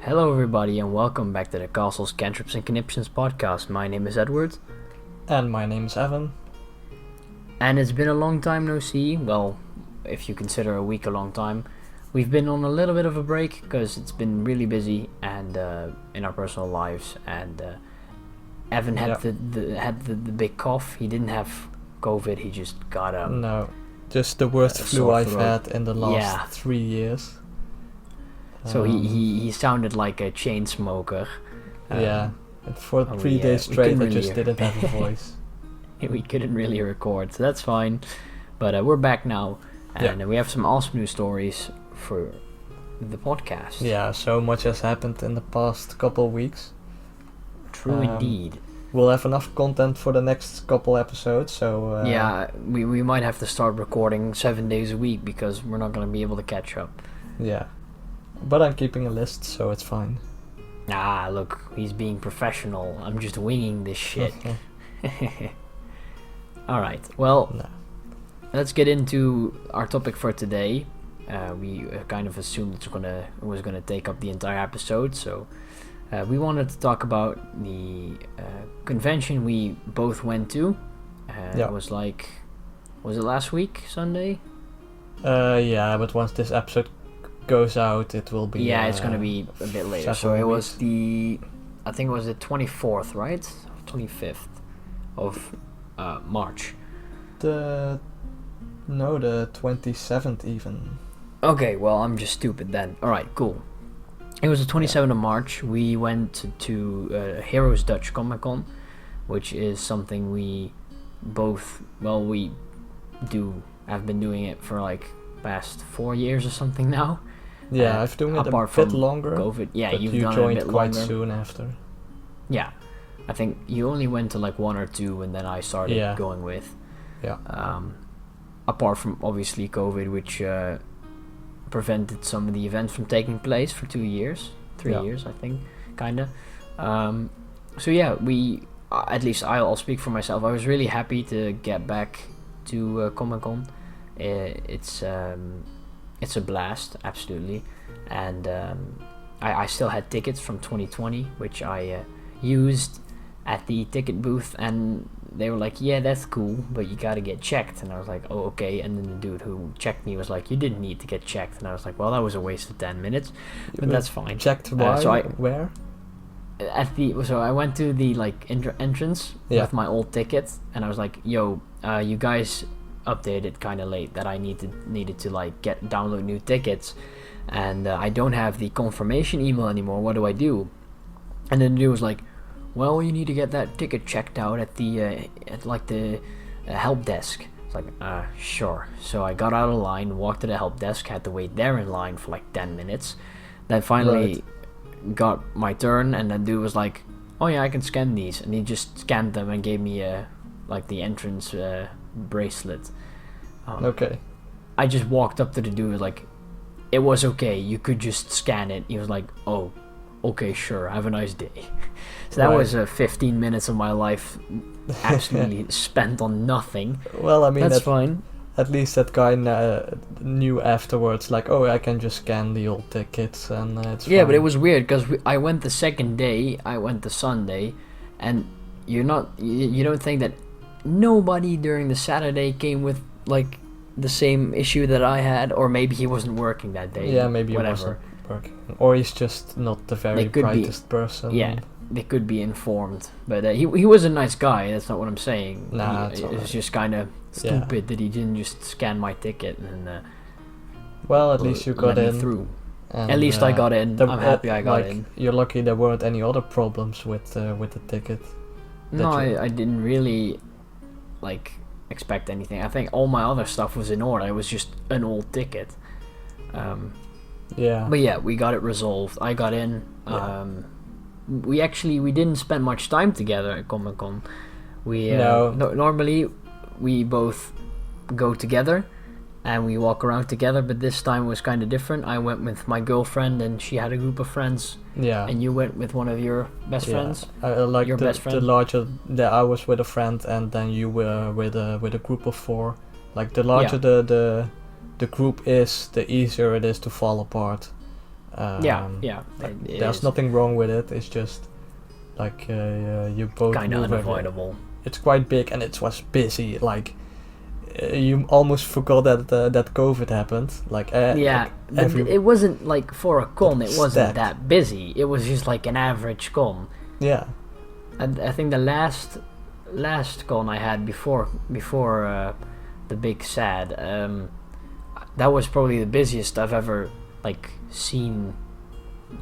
Hello, everybody, and welcome back to the Castles, Cantrips, and Conniptions podcast. My name is Edward. And my name's Evan. And it's been a long time no see. Well, if you consider a week a long time. We've been on a little bit of a break because it's been really busy and in our personal lives. And Evan had the big cough. He didn't have COVID. He just got no, just the worst flu I've had in the last 3 years. So he sounded like a chain smoker. And for 3 days straight I just didn't have a voice. We couldn't really record, so that's fine. But we're back now, and we have some awesome news stories for the podcast. Yeah, so much has happened in the past couple of weeks. True indeed. We'll have enough content for the next couple episodes, so... we might have to start recording 7 days a week because we're not going to be able to catch up. Yeah. But I'm keeping a list, so it's fine. Ah, look, he's being professional. I'm just winging this shit. Alright, well, let's get into our topic for today. We kind of assumed it was gonna take up the entire episode, so we wanted to talk about the convention we both went to. It was it last week, Sunday? But once this episode goes out, it will be... Yeah, it's gonna be a bit later. So it was I think it was the 24th, right? 25th of March. The 27th even. Okay, well, I'm just stupid then. Alright, cool. It was the 27th of March. We went to Heroes Dutch Comic Con, which is something we both, have been doing it for like past 4 years or something now. Yeah, I've done it a bit longer. COVID. Yeah, but you've you done joined it a bit quite longer. soon after. Yeah, I think you only went to like 1 or 2, and then I started going with. Yeah. Apart from obviously COVID, which prevented some of the events from taking place for 2 years, 3 years, I think, kinda. So yeah, we at least I'll speak for myself. I was really happy to get back to Comic Con. It's a blast, absolutely, and I still had tickets from 2020, which I used at the ticket booth, and they were like, yeah, that's cool, but you gotta get checked. And I was like, oh, okay. And then the dude who checked me was like, you didn't need to get checked. And I was like, well, that was a waste of 10 minutes, but that's fine. Checked why? Where? So I went to the like entrance with my old ticket, and I was like, yo, you guys updated kind of late that I needed to like download new tickets, and I don't have the confirmation email anymore. What do I do? And then the dude was like, well, you need to get that ticket checked out at the help desk. It's like, sure. So I got out of line, walked to the help desk, had to wait there in line for like 10 minutes. Then finally got my turn, and the dude was like, oh yeah, I can scan these. And he just scanned them and gave me the entrance bracelet. Okay. I just walked up to the dude, like, it was okay, you could just scan it. He was like, oh, okay, sure, have a nice day. So that was 15 minutes of my life absolutely spent on nothing. Well, I mean, that's fine. At least that guy knew afterwards, like, oh, I can just scan the old tickets and it's fine. But it was weird because I went the second day, I went the Sunday, and you don't think that nobody during the Saturday came with like the same issue that I had, or maybe he wasn't working that day. Yeah, maybe he wasn't working, or he's just not the very brightest person. Yeah, they could be informed, but he was a nice guy. That's not what I'm saying. Nah, it was just kind of stupid that he didn't just scan my ticket and. Well, at least you got in. Through. And, at least I got in. I'm happy I got in. You're lucky there weren't any other problems with the ticket. No, I didn't really expect anything. I think all my other stuff was in order. It was just an old ticket. But yeah, we got it resolved. I got in. We didn't spend much time together at Comic Con. Normally we both go together and we walk around together, but this time was kind of different. I went with my girlfriend and she had a group of friends. Yeah. And you went with one of your best friends. Your best friend. I was with a friend, and then you were with a group of 4. Like the larger the group is, the easier it is to fall apart. Yeah. There's nothing wrong with it. It's just like you both kind of move unavoidable. It's quite big and it was busy. Like you almost forgot that COVID happened. Like it wasn't like for a con. It wasn't stacked. that busy. It was just like an average con. Yeah. And I think the last con I had before the big sad, that was probably the busiest I've ever like seen.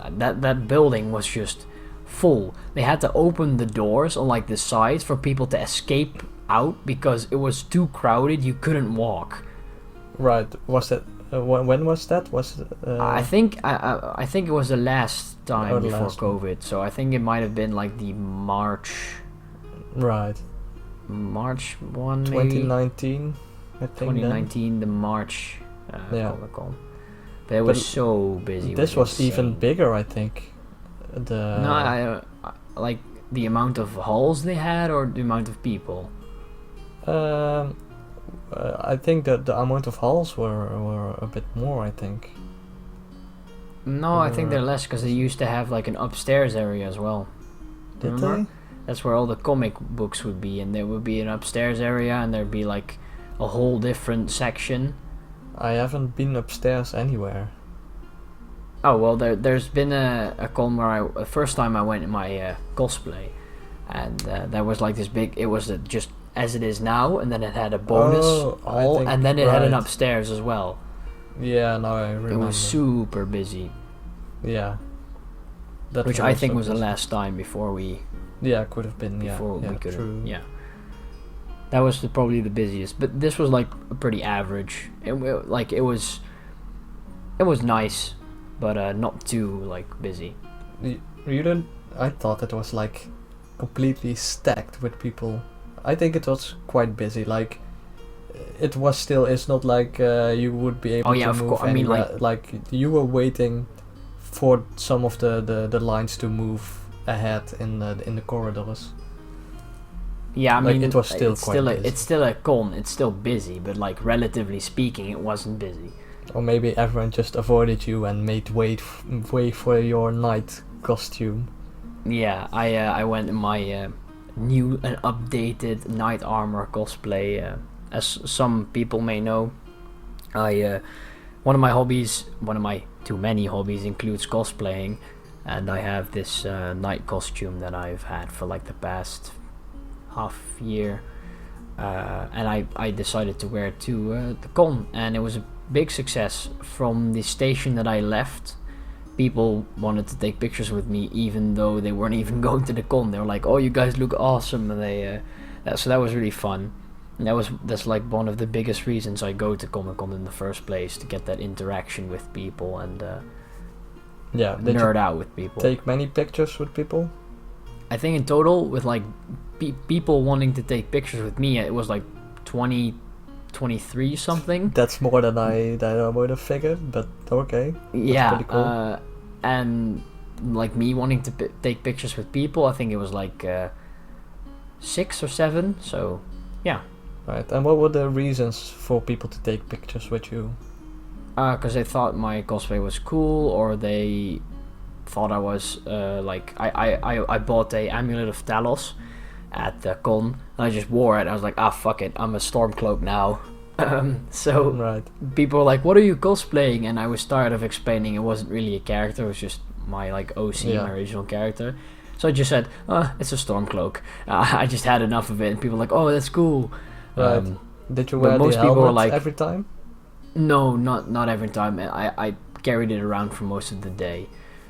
That building was just full. They had to open the doors on like the sides for people to escape out because it was too crowded. You couldn't walk. Right. Was that when was that? Was I think it was the last time before last COVID. So I think it might have been like the March. Right. March 1 maybe? 2019, I think. 2019, the March Comic-Con. But it But was so busy. This was even bigger, I think. No, I like the amount of halls they had or the amount of people. I think that the amount of halls were a bit more, I think. No, I think they're less because they used to have like an upstairs area as well. Did Remember? they? That's where all the comic books would be, and there would be an upstairs area, and there'd be like a whole different section. I haven't been upstairs anywhere. Oh well, there's been a con where the first time I went in my cosplay, and there was like this big. It was just as it is now, and then it had a bonus hall, and then it had an upstairs as well. Yeah, now I remember. It was super busy. Yeah. Which I think was the last time before we. Yeah, could have been. Before yeah, we could. True. Yeah. That was probably the busiest, but this was like pretty average. It was nice, but not too like busy. You didn't. I thought it was like completely stacked with people. I think it was quite busy. Like it was still. It's not like you would be able to move. I mean, like you were waiting for some of the lines to move ahead in the corridors. Yeah, I mean, it was still busy. It's still a con. It's still busy, but like relatively speaking, it wasn't busy. Or maybe everyone just avoided you and made way for your night costume. Yeah, I went in my new and updated knight armor cosplay. As some people may know, one of my too many hobbies includes cosplaying, and I have this knight costume that I've had for like the past half year, and I decided to wear it to the con, and it was a big success. From the station that I left, people wanted to take pictures with me even though they weren't even going to the con. They were like, "Oh, you guys look awesome," and so that was really fun. And that's like one of the biggest reasons I go to Comic-Con in the first place, to get that interaction with people and nerd out with people. Take many pictures with people? I think in total, with like people wanting to take pictures with me, it was like 20, 23 something. That's more than I would have figured, but okay. Yeah, pretty cool. And like me wanting to take pictures with people, I think it was like 6 or 7. So yeah. Right. And what were the reasons for people to take pictures with you? Because they thought my cosplay was cool, or they thought I was like I bought a amulet of Talos at the con, and I just wore it. I was like, fuck it, I'm a Stormcloak now. So right. People were like, what are you cosplaying? And I was tired of explaining it wasn't really a character, it was just my like OC, my original character. So I just said, it's a Stormcloak. I just had enough of it, and people were like, oh, that's cool. Right. Did you wear the helmet every time? No, not every time. I carried it around for most of the day,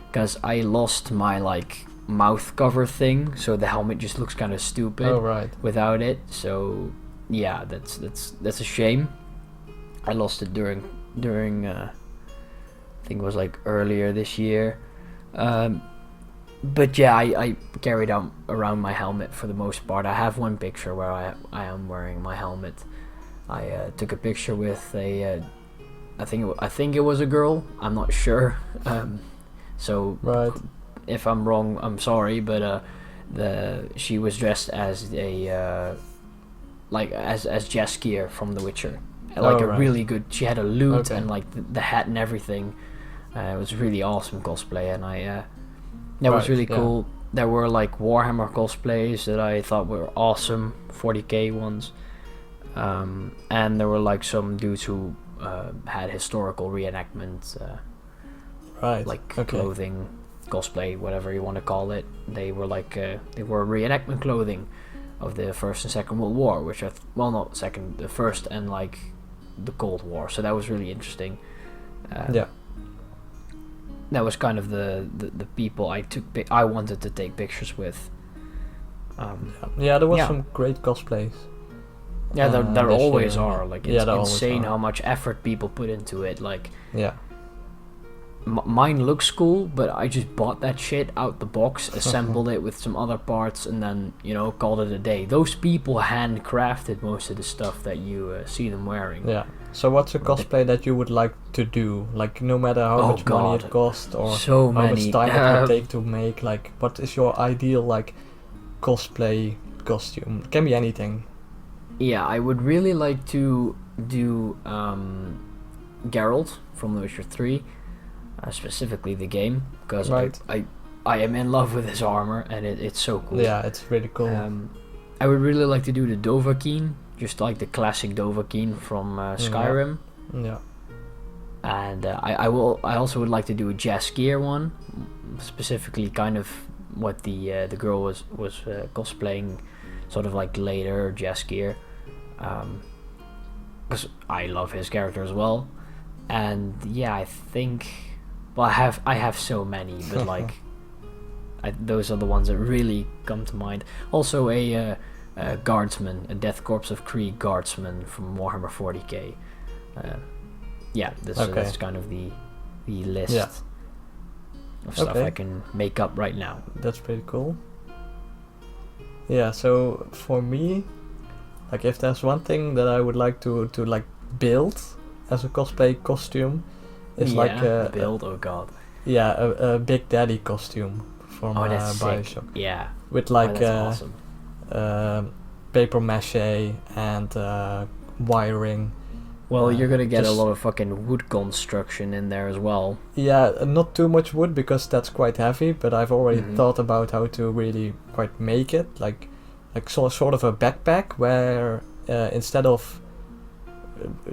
because I lost my like mouth cover thing, so the helmet just looks kind of stupid without it. So yeah, that's a shame. I lost it during I think it was like earlier this year. But yeah, I carried around my helmet for the most part. I have one picture where I am wearing my helmet. I took a picture with a I think it was a girl. I'm not sure. So if I'm wrong, I'm sorry. But she was dressed as a as Jaskier from The Witcher. Like really good. She had a lute and like the hat and everything. It was really awesome cosplay, and that was really cool. There were like Warhammer cosplays that I thought were awesome, 40k ones, and there were like some dudes who had historical reenactment, like clothing, cosplay, whatever you want to call it. They were like they were reenactment clothing of the First and Second World War, which not second, the first and like the Cold War. So that was really interesting. That was kind of the people I wanted to take pictures with. There was some great cosplays. Yeah, there always are. Like, it's insane how much effort people put into it. Like, mine looks cool, but I just bought that shit out the box, assembled it with some other parts, and then, called it a day. Those people handcrafted most of the stuff that you see them wearing. Yeah. So what's a cosplay that you would like to do? Like, no matter how much money it costs or how much time it would take to make, like, what is your ideal, like, cosplay costume? It can be anything. Yeah, I would really like to do Geralt from The Witcher 3, specifically the game, because I am in love with his armor, and it's so cool. Yeah, it's really cool. I would really like to do the Dovahkiin, just like the classic Dovahkiin from Skyrim. Yeah. And I also would like to do a Jaskier one, specifically kind of what the girl was cosplaying, sort of like later Jaskier, because I love his character as well. And yeah, I think, well, I have so many, but like those are the ones that really come to mind. Also a guardsman, a Death Corps of Krieg guardsman from Warhammer 40k. That's kind of the list of stuff I can make up right now. That's pretty cool. Yeah, so for me, like, if there's one thing that I would like to like build as a cosplay costume, it's a Big Daddy costume from Bioshock. Sick. Yeah. With like awesome. Paper mache and wiring. Well, you're gonna get a lot of fucking wood construction in there as well. Yeah, not too much wood because that's quite heavy, but I've already thought about how to really quite make it, like sort of a backpack where instead of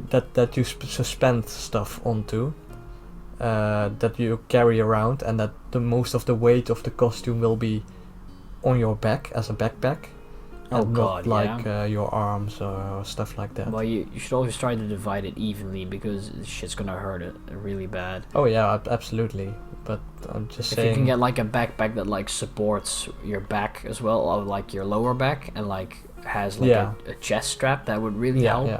that you suspend stuff onto, that you carry around, and that the most of the weight of the costume will be on your back as a backpack. Not your arms or stuff like that. Well, you should always try to divide it evenly, because shit's gonna hurt it really bad. Oh yeah, absolutely. But I'm just saying, if you can get like a backpack that like supports your back as well, or like your lower back, and like has like a chest strap, that would really help.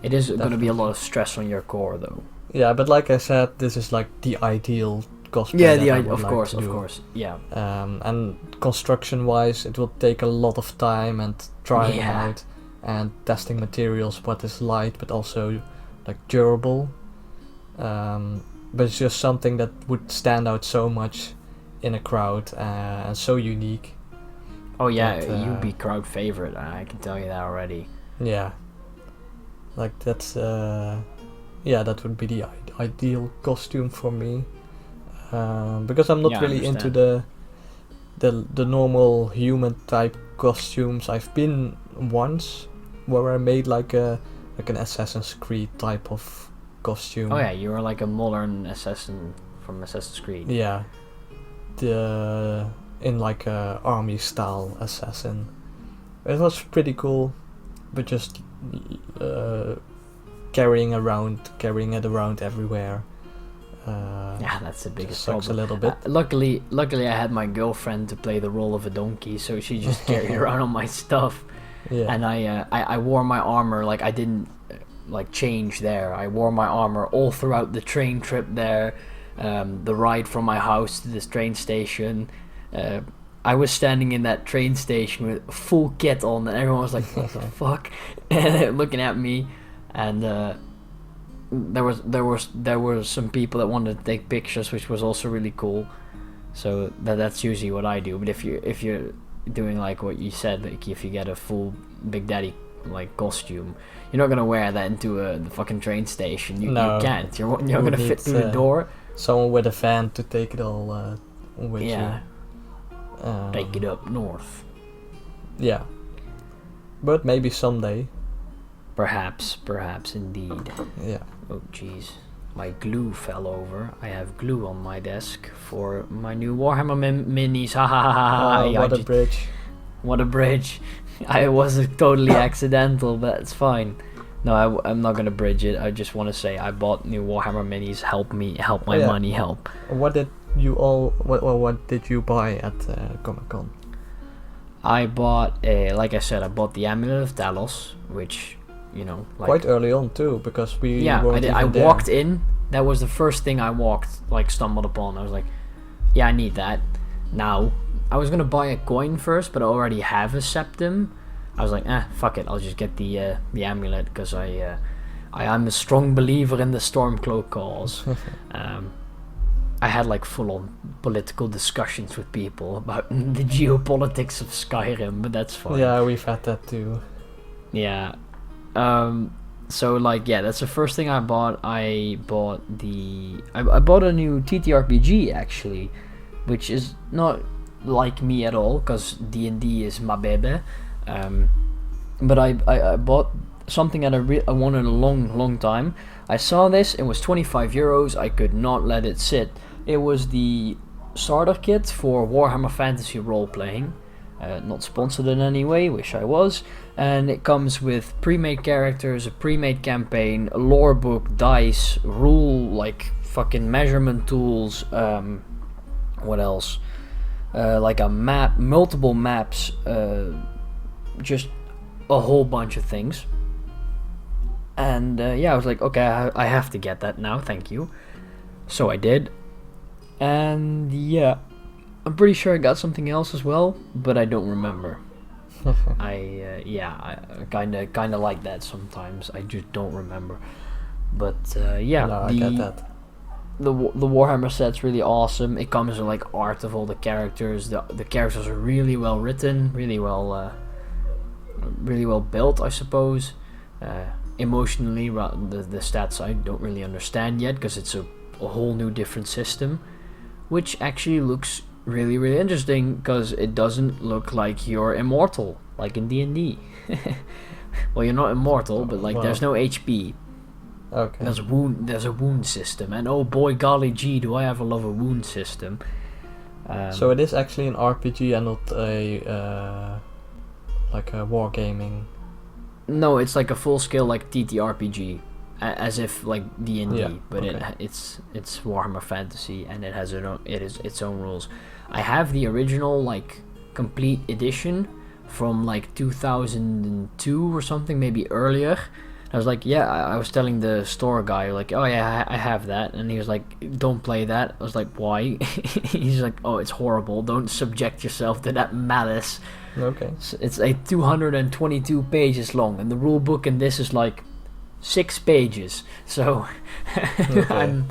It is gonna be a lot of stress on your core though. Yeah, but like I said, this is like the ideal cosplay. Yeah, of course. Yeah. And construction-wise, it will take a lot of time and trying out and testing materials, what is light but also like durable. But it's just something that would stand out so much in a crowd and so unique. Oh yeah, you'd be crowd favorite. I can tell you that already. Yeah. Like that's that would be the ideal costume for me. Because I'm not really into the normal human type costumes. I've been once where I made like an Assassin's Creed type of costume. Oh yeah, you were like a modern assassin from Assassin's Creed. Yeah, in like a army style assassin. It was pretty cool, but just carrying it around everywhere. That's the biggest problem. Sucks a little bit. Luckily, I had my girlfriend to play the role of a donkey, so she just carried around all my stuff. Yeah. And I wore my armor, like I didn't like change there. I wore my armor all throughout the train trip there, the ride from my house to this train station. I was standing in that train station with full kit on, and everyone was like, "What the fuck?" looking at me, and. There were some people that wanted to take pictures, which was also really cool. So that's usually what I do. But if you're doing like what you said, like if you get a full Big Daddy like costume, you're not gonna wear that into the fucking train station. You can't. You're gonna fit through the door someone with a van to take it all with you. Take it up north. Yeah. But maybe someday. Perhaps indeed. Yeah. Oh jeez. My glue fell over. I have glue on my desk for my new Warhammer minis. Ha ha ha ha. What a bridge. What a bridge. I was totally accidental, but it's fine. No, I'm not gonna bridge it. I just want to say I bought new Warhammer minis. Help my money help. What did you buy at Comic-Con? I bought like I said, I bought the Amulet of Talos, which, you know, like, quite early on too, because we I walked in. That was the first thing I stumbled upon. I was like, yeah, I need that. Now, I was gonna buy a coin first, but I already have a septum. I was like, fuck it, I'll just get the amulet, because I am a strong believer in the Stormcloak cause. I had like full-on political discussions with people about the geopolitics of Skyrim, but that's fine. Yeah, we've had that too. Yeah. So like, yeah, that's the first thing I bought. I bought a new TTRPG actually, which is not like me at all, because D&D is my baby. But I bought something that I wanted a long time. I saw this, it was 25 euros, I could not let it sit. It was the starter kit for Warhammer Fantasy role-playing. Not sponsored in any way, wish I was. And it comes with pre-made characters, a pre-made campaign, a lore book, dice, rule, like fucking measurement tools, what else? Like a map, multiple maps, just a whole bunch of things. And I was like, okay, I have to get that now, thank you. So I did. And yeah, I'm pretty sure I got something else as well, but I don't remember. I kind of like that sometimes. I just don't remember. But I get that. The Warhammer set's really awesome. It comes with like art of all the characters. The characters are really well written, really well built, I suppose. Emotionally, the stats I don't really understand yet, because it's a whole new different system, which actually looks really, really interesting, because it doesn't look like you're immortal like in D&D. Well, you're not immortal, but like there's no HP. Okay. There's a wound system, and oh boy, golly gee, do I ever love a wound system. So it is actually an RPG and not a like a wargaming. No, it's like a full scale like TTRPG, as if like D&D, but okay. it's Warhammer Fantasy, and it has its own rules. I have the original like complete edition from like 2002 or something, maybe earlier. I was like, yeah, I was telling the store guy, like, oh yeah, I have that, and he was like, don't play that. I was like, why? He's like, oh, it's horrible, don't subject yourself to that malice. Okay. So it's like 222 pages long, and the rule book in this is like 6 pages. So okay.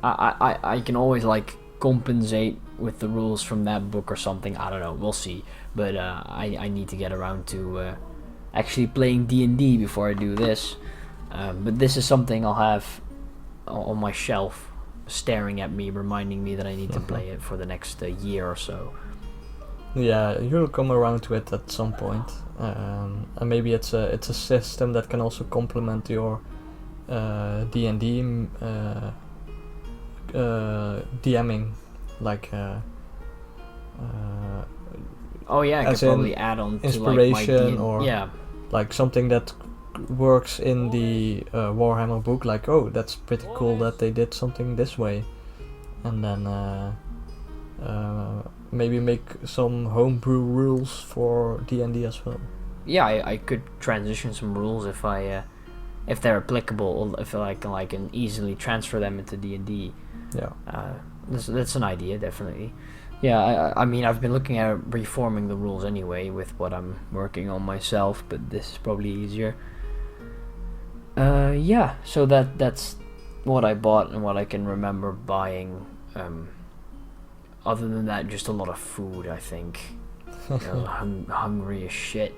I can always like compensate with the rules from that book or something. I don't know, we'll see. But I need to get around to actually playing D&D before I do this. But this is something I'll have on my shelf, staring at me, reminding me that I need to play it for the next year or so. Yeah, you'll come around to it at some point, and maybe it's a system that can also complement your D&D DMing, like. Oh yeah, I could probably add on to inspiration, like my or yeah, like something that works in the Warhammer book. Like, oh, that's pretty cool that they did something this way, and then maybe make some homebrew rules for D&D as well. Yeah, I could transition some rules if they're applicable, or if I can easily transfer them into D&D. Yeah. That's an idea, definitely. Yeah, I mean, I've been looking at reforming the rules anyway with what I'm working on myself, but this is probably easier. Yeah, so that's what I bought and what I can remember buying. Other than that, just a lot of food, I think. Hungry as shit.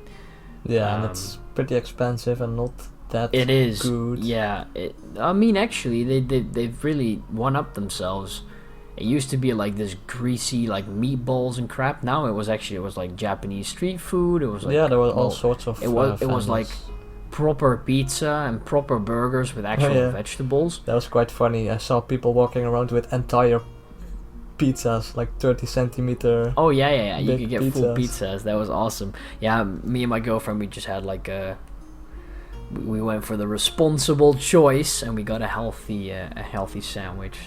Yeah, and it's pretty expensive and not that It is. good. Yeah. I mean, actually, they've really one up themselves. It used to be like this greasy like meatballs and crap. Now it was like Japanese street food. It was like there were all sorts of. It was like proper pizza and proper burgers with actual vegetables. That was quite funny. I saw people walking around with entire pizzas, like 30 centimeter. Oh yeah. You could get pizzas. full pizzas. That was awesome. Yeah, me and my girlfriend, we just had like we went for the responsible choice and we got a healthy sandwich.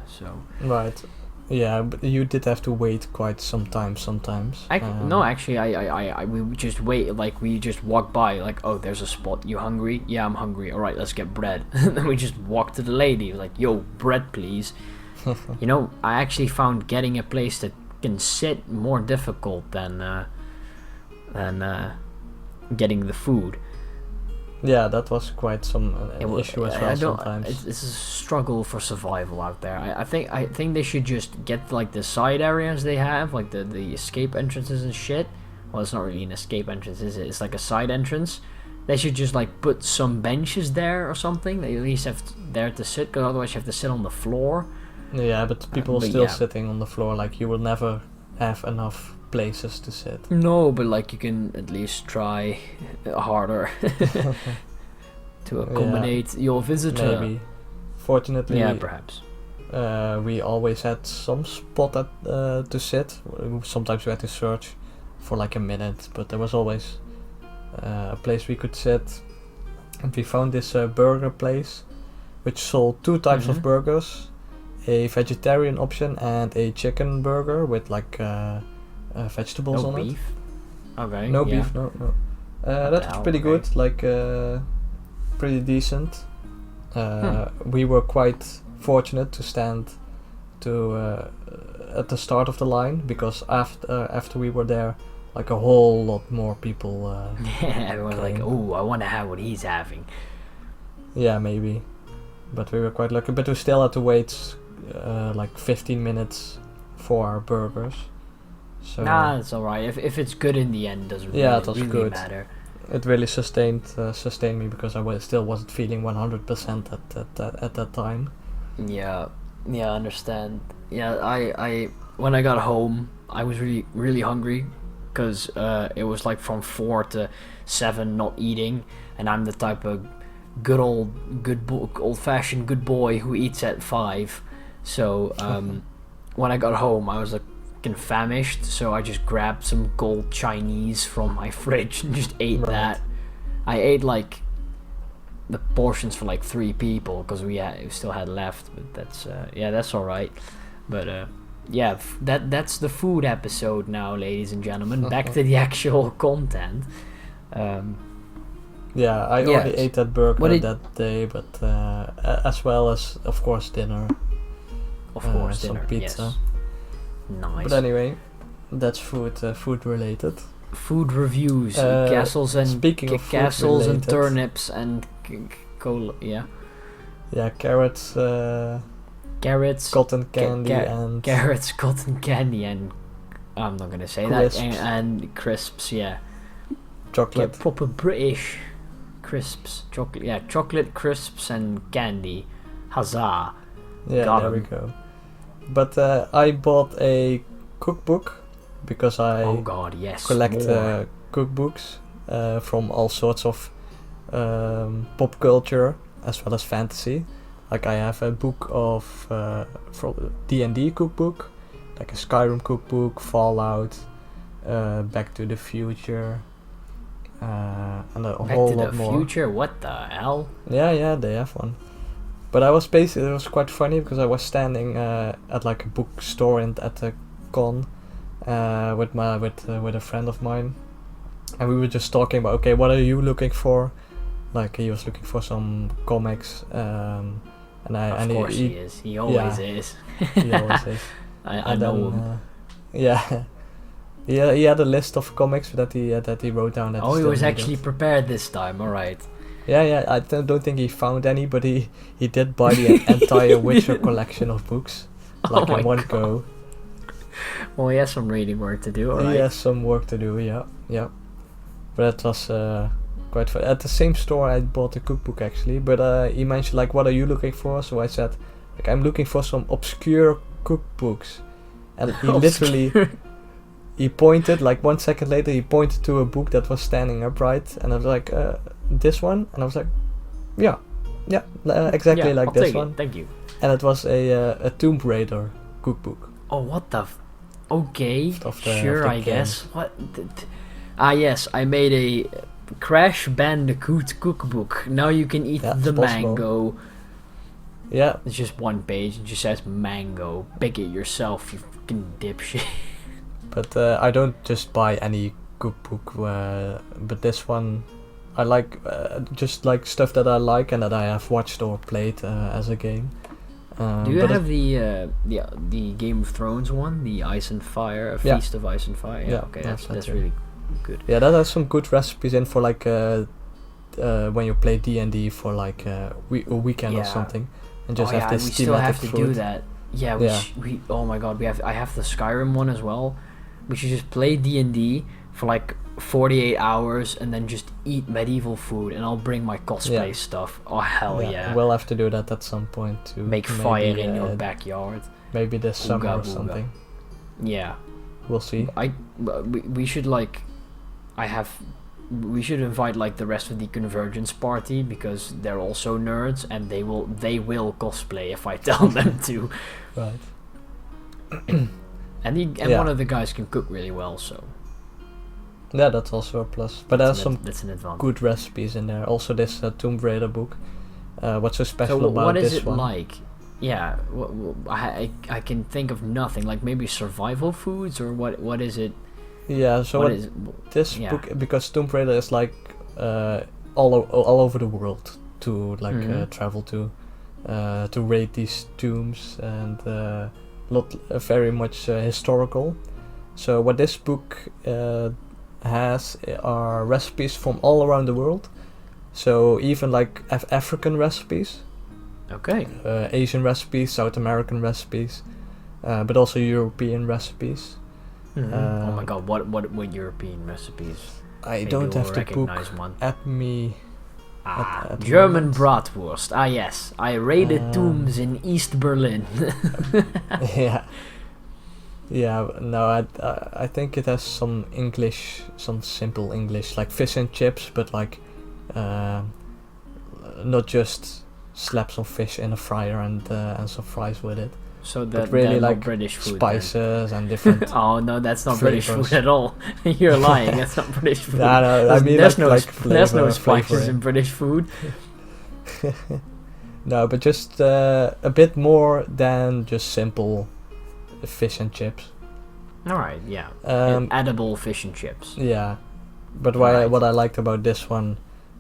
So. Right. Yeah, but you did have to wait quite some time sometimes. No, actually, we just wait. Like we just walk by. Like, oh, there's a spot. You hungry? Yeah, I'm hungry. All right, let's get bread. And then we just walk to the lady. Like, yo, bread, please. You know, I actually found getting a place that can sit more difficult than getting the food. Yeah, that was quite some issue as well sometimes. It's a struggle for survival out there. I think they should just get like the side areas they have, like the escape entrances and shit. Well, it's not really an escape entrance, is it? It's like a side entrance. They should just like put some benches there or something. They at least have there to sit, because otherwise you have to sit on the floor. Yeah, but people are still sitting on the floor. Like you will never have enough places to sit. No, but like you can at least try harder to accommodate your visitor. Maybe. Fortunately, perhaps. We always had some spot to sit. Sometimes we had to search for like a minute, but there was always a place we could sit. And we found this burger place, which sold two types of burgers: a vegetarian option and a chicken burger with like vegetables on beef? it. Okay. No beef. No. That was pretty good. Like pretty decent. We were quite fortunate to stand at the start of the line, because after we were there, like a whole lot more people. Everyone was like, "Oh, I want to have what he's having." Yeah, maybe, but we were quite lucky. But we still had to wait like 15 minutes for our burgers. So nah, it's alright. If it's good in the end, doesn't really good. matter. It really sustained me, because I still wasn't feeling 100% at that time. Yeah, I understand. Yeah, I when I got home, I was really hungry, because it was like from 4 to 7 not eating, and I'm the type of old-fashioned good boy who eats at 5. So when I got home, I was like famished, so I just grabbed some cold Chinese from my fridge and just ate that. I ate like the portions for like 3 people, because we still had left, but that's all right. But that's the food episode now, ladies and gentlemen. Back to the actual content. I already ate that burger that day, but as well as, of course, dinner. Of course, some dinner. pizza. Yes. Nice. But anyway, that's food related. Food reviews, castles and speaking of castles food and turnips and cola. Yeah, carrots, cotton candy and carrots, cotton candy, and I'm not gonna say crisps. that, and crisps. Yeah, chocolate. Yeah, proper British crisps, chocolate. Yeah, chocolate crisps and candy. Huzzah! Yeah, there we go. But I bought a cookbook, because I collect cookbooks from all sorts of pop culture as well as fantasy. Like I have a book of from D&D cookbook, like a Skyrim cookbook, Fallout, Back to the Future, and a whole lot more. Back to the Future? What the hell? Yeah, they have one. But it was quite funny, because I was standing at like a bookstore at a con with a friend of mine, and we were just talking about, okay, what are you looking for? Like he was looking for some comics, and of course he is. He always is. He always is. I know him. Yeah. He had a list of comics that he wrote down. That he was actually prepared this time. All right. Yeah, I don't think he found any, but he did buy the entire Witcher collection of books, like in one go. Well, he has some reading work to do, alright? He has some work to do, yeah. But that was quite fun. At the same store I bought a cookbook actually, but he mentioned like, what are you looking for? So I said, like, I'm looking for some obscure cookbooks, and he literally he pointed, like 1 second later he pointed to a book that was standing upright, and I was like, this one, and I was like, yeah, exactly like I'll this take one. Thank you. And it was a Tomb Raider cookbook. Oh, what the? Okay, sure, I game. guess. What? Yes, I made a Crash Bandicoot cookbook. Now you can eat the mango. Yeah. It's just one page. It just says mango. Pick it yourself, you fucking dipshit. But I don't just buy any cookbook. But this one, I like just like stuff that I like and that I have watched or played as a game. Do you have the Game of Thrones one, the Ice and Fire, Feast of Ice and Fire? Yeah, okay, that's really good. Yeah, that has some good recipes in for like when you play D&D for like a weekend or something, and just have this we still have to do that. Yeah, we oh my god, I have the Skyrim one as well. We should just play D&D for like 48 hours and then just eat medieval food, and I'll bring my cosplay stuff. Oh hell yeah. We'll have to do that at some point to make fire in your backyard. Maybe this summer or something. Yeah. We'll see. We should like we should invite like the rest of the Convergence party, because they're also nerds and they will cosplay if I tell them to. Right. and one of the guys can cook really well, so. Yeah, that's also a plus. But there's some good recipes in there. Also, this Tomb Raider book. What's so special about this one? What is it like? Yeah, I can think of nothing. Like maybe survival foods, or what is it? Yeah, so this book, because Tomb Raider is like all over the world to like travel to raid these tombs, and very much historical. So what this book has are recipes from all around the world. So even like African recipes. Okay. Asian recipes, South American recipes, but also European recipes. Oh my god, what European recipes? I don't have the book at me. German bratwurst. Ah yes, I raided tombs in East Berlin. Yeah, no, I think it has some English, some simple English, like fish and chips, but like not just slap some fish in a fryer and some fries with it. So that really like British food, spices and different. Oh no, that's not flavors. British food at all. You're lying. That's not British food. No, I mean there's no spices in British food. No, but just a bit more than just simple fish and chips. Alright, yeah. Edible fish and chips. Yeah. But what I liked about this one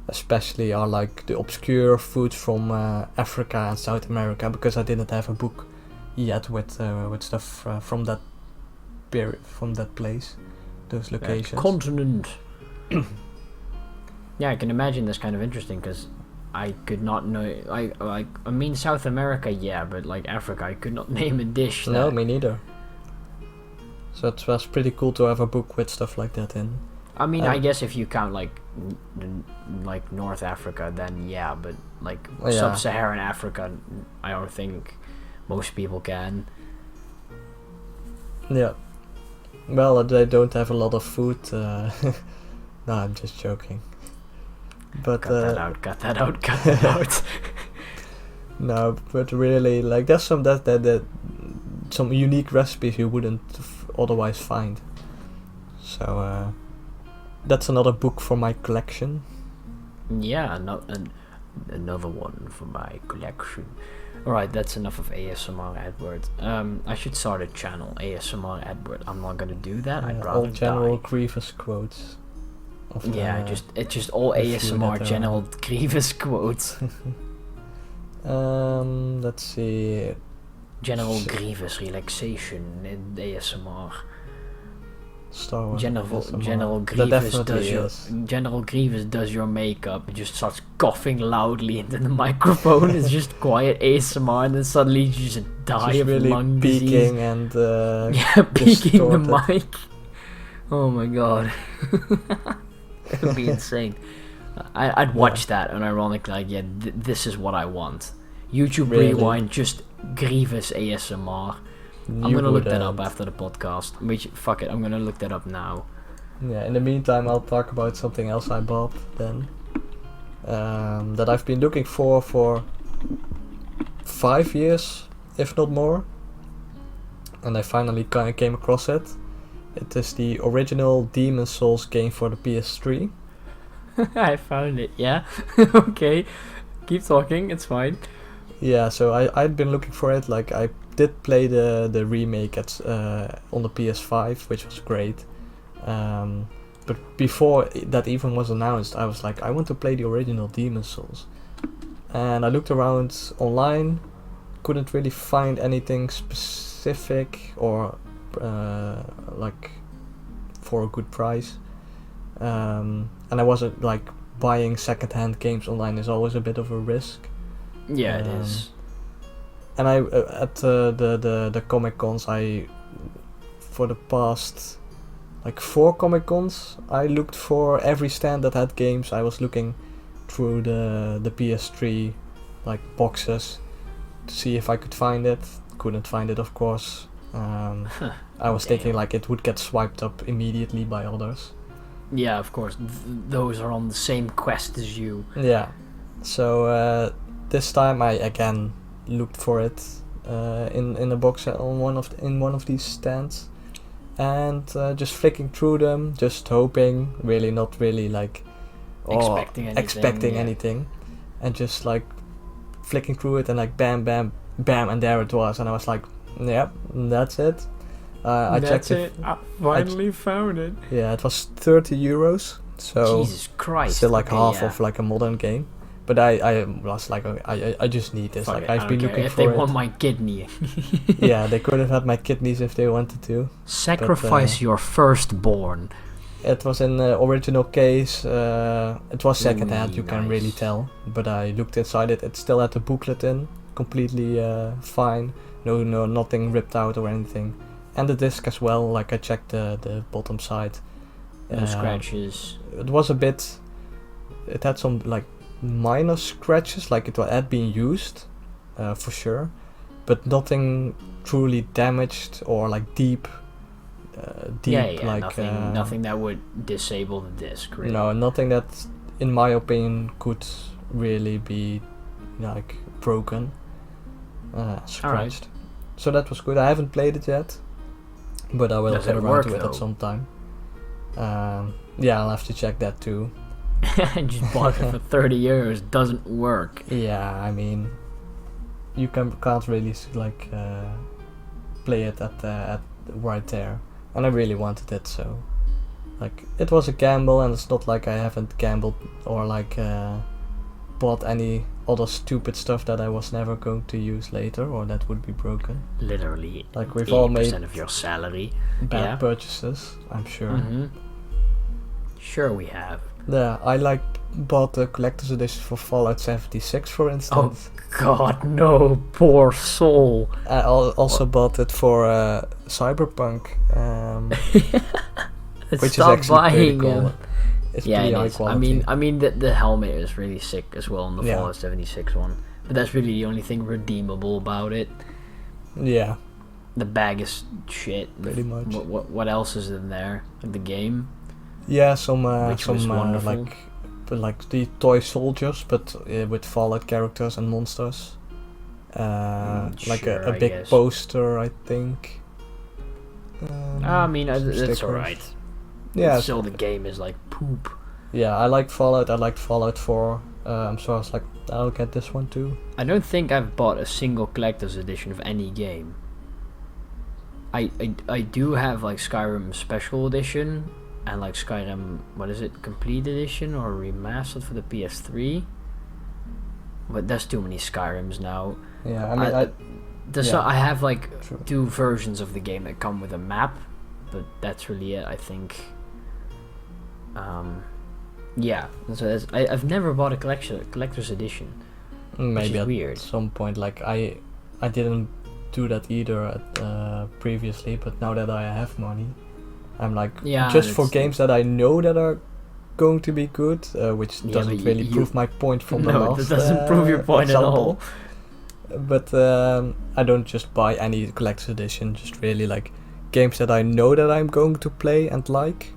especially are like the obscure foods from Africa and South America, because I didn't have a book yet with stuff from that period, from that place, those locations. Continent. Yeah, I can imagine that's kind of interesting, because I could not know. I mean South America, yeah, but like Africa, I could not name a dish. No, me neither. So it was pretty cool to have a book with stuff like that in. I mean, I guess if you count like North Africa, then yeah, but like Sub-Saharan Africa, I don't think most people can. Yeah. Well, they don't have a lot of food. No, I'm just joking. But cut that out. No, but really, like there's some that some unique recipes you wouldn't otherwise find. So that's another book for my collection. Yeah, another one for my collection. Alright, that's enough of ASMR Edward. I should start a channel, ASMR Edward. I'm not gonna do that. I'd rather all General Grievous quotes. It's just all ASMR General Grievous quotes. Let's see. General Grievous relaxation in ASMR. Star Wars. General Grievous does your makeup. It just starts coughing loudly into the microphone. It's just quiet ASMR, and then suddenly you just die of really lung peaking disease. And peaking the mic. Oh my god. It would be insane. I'd watch that, and ironically, like, yeah, this is what I want. YouTube Rewind, just Grievous ASMR. I'm gonna look that up after the podcast. Fuck it, I'm gonna look that up now. Yeah, in the meantime, I'll talk about something else I bought then. That I've been looking for 5 years, if not more. And I finally came across it. It is the original Demon's Souls game for the PS3. I found it, yeah. Okay, keep talking, it's fine. Yeah, so I'd been looking for it. Like, I did play the remake on the PS5, which was great. But before that even was announced, I was like, I want to play the original Demon's Souls. And I looked around online, couldn't really find anything specific or like for a good price. And I wasn't like buying secondhand games online is always a bit of a risk. Yeah, it is. And I at the Comic Cons, for the past like 4 Comic Cons, I looked for every stand that had games. I was looking through the PS3 like boxes to see if I could find it. Couldn't find it, of course. I was thinking like it would get swiped up immediately by others. Yeah, of course. Those are on the same quest as you. Yeah. So this time I again looked for it in a box on one of these stands, and just flicking through them, just hoping, really not really like expecting anything, and just like flicking through it and like bam, bam, bam, and there it was, and I was like, yep, that's it. I checked it. I finally found it. Yeah, it was €30, so Jesus Christ, still like half of like a modern game. But I was like, I just need this. Fuck like it, I've been looking if for they it. want my kidney. Yeah, they could have had my kidneys if they wanted to. Sacrifice your firstborn. It was in the original case. It was secondhand, you can really tell. But I looked inside it. It still had the booklet in, completely fine. No, nothing ripped out or anything. And the disc as well. Like I checked the bottom side. No scratches. It was a bit. It had some like minor scratches, like it had been used, for sure, but nothing truly damaged or like deep. Like nothing that would disable the disc. Really. No, nothing that, in my opinion, could really be like broken, scratched. Right. So that was good. I haven't played it yet, but I will get around to it at some time. Yeah, I'll have to check that too. Just bought it for €30. Doesn't work. Yeah, I mean, you can't really like play it at right there, and I really wanted it, so like it was a gamble, and it's not like I haven't gambled or like bought any other stupid stuff that I was never going to use later or that would be broken. Literally, like we've all made 80% of your salary. Bad purchases, I'm sure. Mm-hmm. Sure, we have. Yeah, I bought the collector's edition for Fallout 76, for instance. Oh God, no, poor soul. I also bought it for Cyberpunk, which is actually pretty cool. It's pretty high quality. I mean the helmet is really sick as well on the Fallout 76 one, but that's really the only thing redeemable about it. Yeah. The bag is shit. Pretty much. What else is in there? Like the game. Yeah, some wonderful. like the toy soldiers, but with Fallout characters and monsters. Like sure, a big poster, I think. I mean, that's alright. Yeah. Still, the game is like poop. Yeah, I like Fallout. I liked Fallout 4. So I was like, I'll get this one too. I don't think I've bought a single collector's edition of any game. I do have like Skyrim Special Edition. And like Skyrim, what is it, Complete Edition or Remastered for the PS3? But there's too many Skyrims now. Yeah, I mean, I have like 2 versions of the game that come with a map, but that's really it, I think. Yeah, so I've never bought a collector's edition. Maybe at weird. Some point, like I didn't do that either previously, but now that I have money, I'm like, just for games that I know that are going to be good, which doesn't really prove my point from the last. No, it doesn't prove your point example. at all. But I don't just buy any collector's edition, just really like games that I know that I'm going to play and like.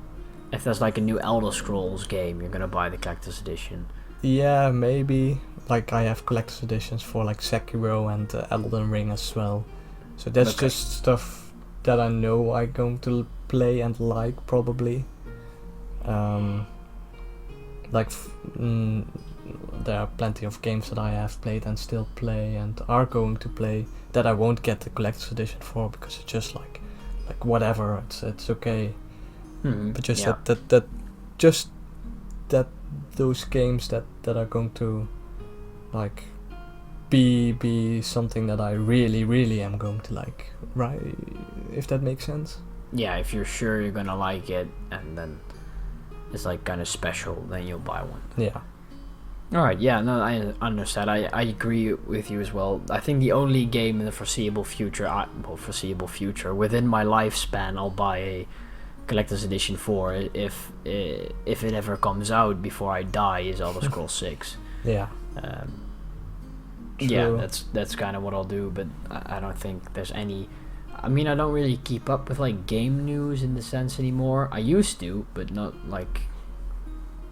If there's like a new Elder Scrolls game, you're gonna buy the collector's edition. Yeah, maybe. Like I have collector's editions for like Sekiro and Elden Ring as well. So that's just stuff that I know I'm going to play and like probably. There are plenty of games that I have played and still play and are going to play that I won't get the collector's edition for because it's just like whatever, it's okay. But just that those games that are going to like be something that I really am going to like, right? If that makes sense. Yeah, if you're sure you're gonna like it and then it's like kind of special, then you'll buy one. Yeah. Alright, yeah, no, I understand. I agree with you as well. I think the only game in the foreseeable future, within my lifespan, I'll buy a collector's edition for if it ever comes out before I die is Elder Scrolls 6. Yeah. Yeah, that's kind of what I'll do, but I don't think there's any. I mean, I don't really keep up with like game news in the sense anymore. I used to, but not like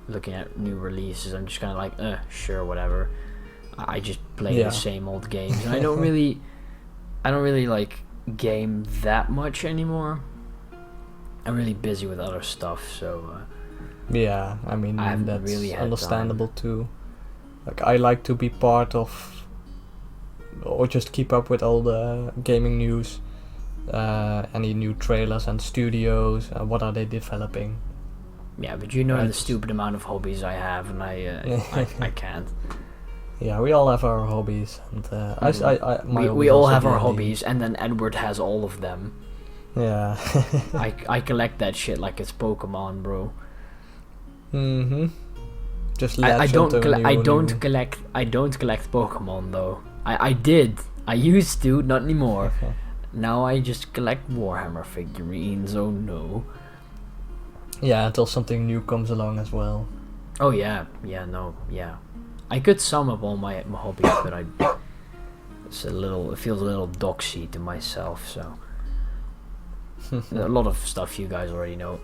looking at new releases. I'm just kind of like, sure, whatever. I just play the same old games, and I don't really like game that much anymore. I'm really busy with other stuff, so. Yeah, I mean that's really understandable too. Like I like to be part of, or just keep up with all the gaming news, any new trailers and studios, what are they developing. Yeah, but you know the stupid amount of hobbies I have, and I can't. Yeah, we all have our hobbies, and we all have our hobbies, and then Edward has all of them. Yeah. I collect that shit like it's Pokemon, bro. Just I don't collect Pokemon though. I did. I used to, not anymore. Now I just collect Warhammer figurines. Oh no. Yeah, until something new comes along as well. Oh yeah, I could sum up all my hobbies, but it feels a little doxy to myself. So a lot of stuff you guys already know.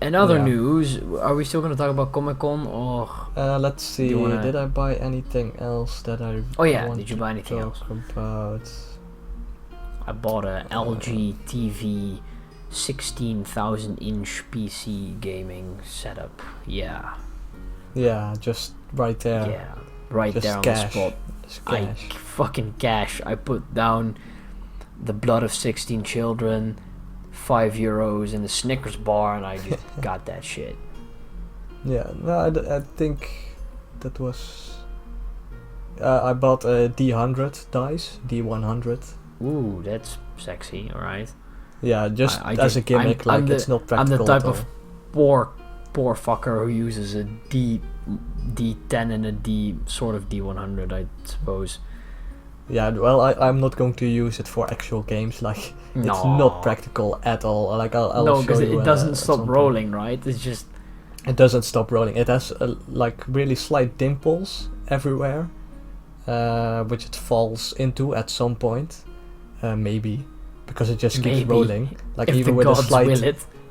And other news, are we still going to talk about Comic-Con or? Let's see. Did I buy anything else that I? Oh yeah, did you buy anything else? About? I bought a LG TV 16,000 inch PC gaming setup. Yeah. Yeah, just right there. Yeah, right just there on cash. the spot. Fucking cash. I put down the blood of 16 children, €5 in the Snickers bar, and I just got that shit. Yeah, no, I think that was. I bought a D100 dice, D100. Ooh, that's sexy. All right. Yeah, just as a gimmick, it's not practical. I'm the type of poor fucker who uses a D10 and a D sort of D100, I suppose. Yeah, well, I'm not going to use it for actual games. Like, it's not practical at all. Like, I'll no, show you. because it doesn't stop rolling, right? It's just. It doesn't stop rolling. It has like really slight dimples everywhere, which it falls into at some point, maybe, because it just keeps rolling. Like if even with a slight,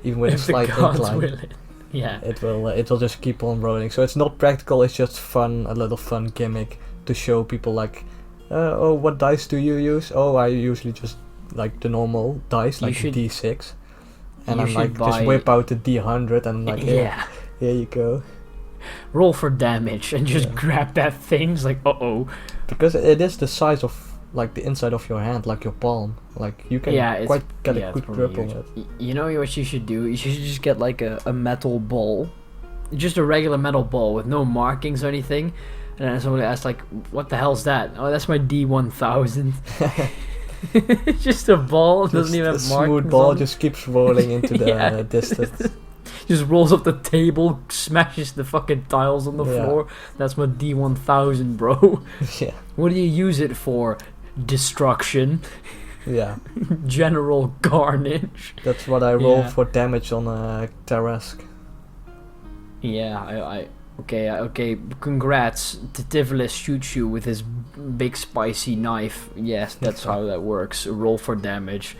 incline. Yeah. It will just keep on rolling. So it's not practical. It's just fun, a little fun gimmick to show people like. Oh, what dice do you use? Oh, I usually just like the normal dice, like D6. And I'm like, just whip out the D100 and I'm like, here you go. Roll for damage and just grab that thing. It's like, uh-oh. Because it is the size of, like, the inside of your hand, like your palm. Like, you can get a good grip on it. You know what you should do? You should just get, like, a metal ball. Just a regular metal ball with no markings or anything. And then somebody asks, like, what the hell's that? Oh, that's my D1000. It's just a ball. It doesn't even have markings. Smooth ball just keeps rolling into the distance. Just rolls up the table, smashes the fucking tiles on the floor. That's my D1000, bro. Yeah. What do you use it for? Destruction. Yeah. General carnage. That's what I roll for damage on a Tarrasque. Yeah, okay. Congrats. Titivlis shoots you with his big spicy knife. Yes, that's how that works. Roll for damage.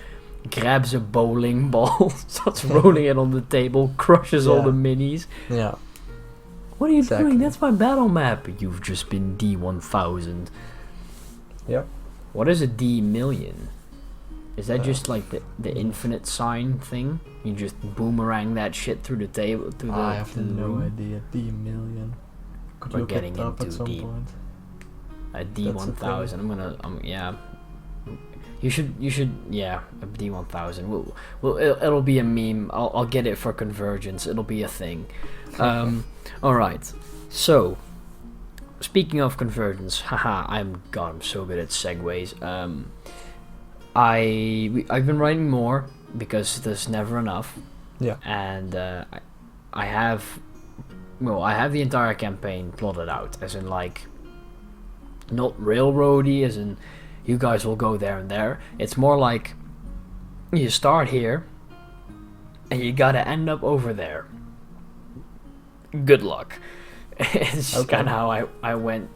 Grabs a bowling ball, starts rolling it on the table, crushes all the minis. Yeah. What are you doing? That's my battle map. You've just been D1000. Yep. What is a D million? Is that just like the infinite sign thing? You just boomerang that shit through the table, I have no room? idea. D million. Could We're look getting it up into at some deep. point. A D1000. I'm gonna yeah. You should a D1000. It'll be a meme. I'll get it for convergence. It'll be a thing. All right. So, speaking of convergence, I'm so good at segues. I've been writing more because there's never enough. Yeah. And I have the entire campaign plotted out, as in like not railroady, as in you guys will go there and there. It's more like you start here and you gotta end up over there. Good luck. It's kind of how I went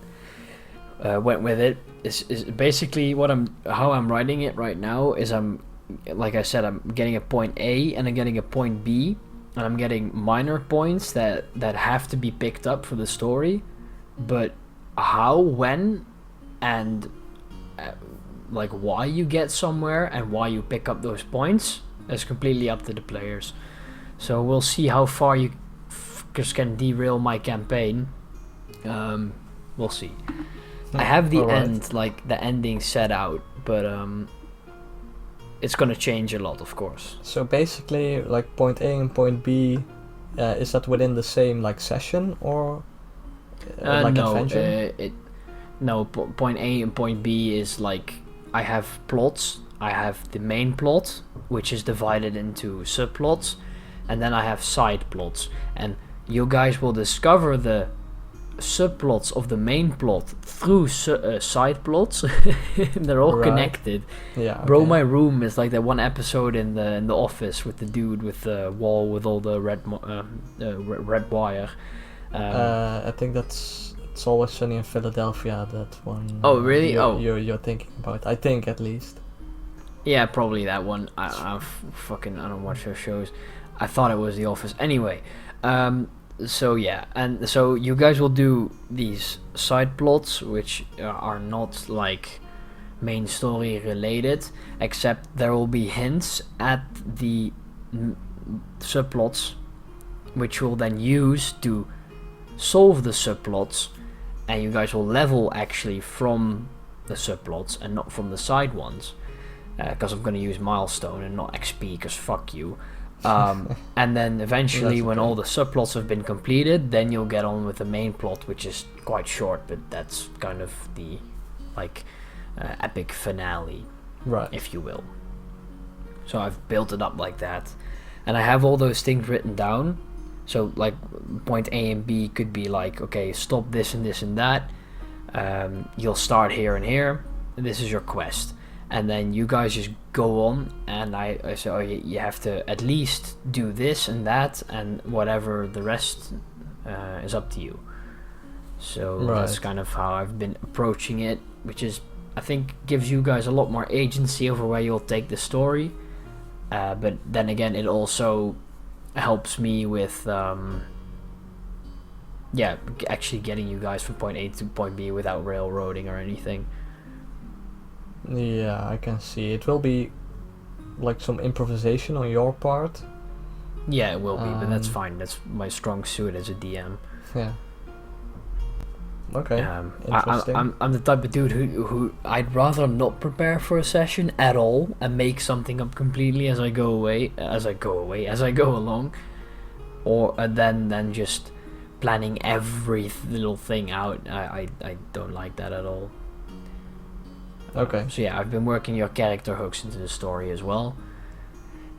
with it. Is basically how I'm writing it right now. Is like I said, I'm getting a point A and I'm getting a point B, and I'm getting minor points that have to be picked up for the story, but how, when, and like why you get somewhere and why you pick up those points is completely up to the players. So we'll see how far you can derail my campaign. We'll see. I have the end, like the ending set out, but it's gonna change a lot, of course. So basically, like point A and point B, is that within the same like session or like adventure? Point A and point B is like I have plots. I have the main plot, which is divided into subplots, and then I have side plots, and you guys will discover the subplots of the main plot through side plots. They're all connected. Yeah. Bro, My Room is like that one episode in the office with the dude with the wall with all the red wire. I think It's Always Sunny in Philadelphia. That one. Oh really? You're thinking about. I think at least. Yeah, probably that one. I don't watch those shows. I thought it was The Office. Anyway, so yeah, and so you guys will do these side plots, which are not like main story related, except there will be hints at the subplots, which you'll then use to solve the subplots, and you guys will level actually from the subplots and not from the side ones, because I'm going to use milestone and not XP, because fuck you. And then eventually when all the subplots have been completed, then you'll get on with the main plot, which is quite short, but that's kind of the like epic finale, right, if you will. So I've built it up like that, and I have all those things written down. So like point A and B could be like, okay, stop this and this and that, you'll start here and here, and this is your quest. And then you guys just go on, and I say, oh, you have to at least do this and that, and whatever the rest is up to you. So that's kind of how I've been approaching it, which is, I think, gives you guys a lot more agency over where you'll take the story. But then again, it also helps me with, actually getting you guys from point A to point B without railroading or anything. Yeah, I can see. It will be like some improvisation on your part. Yeah, it will be, but that's fine. That's my strong suit as a DM. Yeah. Okay. Interesting. I'm the type of dude who I'd rather not prepare for a session at all and make something up completely as I go along, or than just planning every little thing out. I don't like that at all. Okay. So yeah, I've been working your character hooks into the story as well.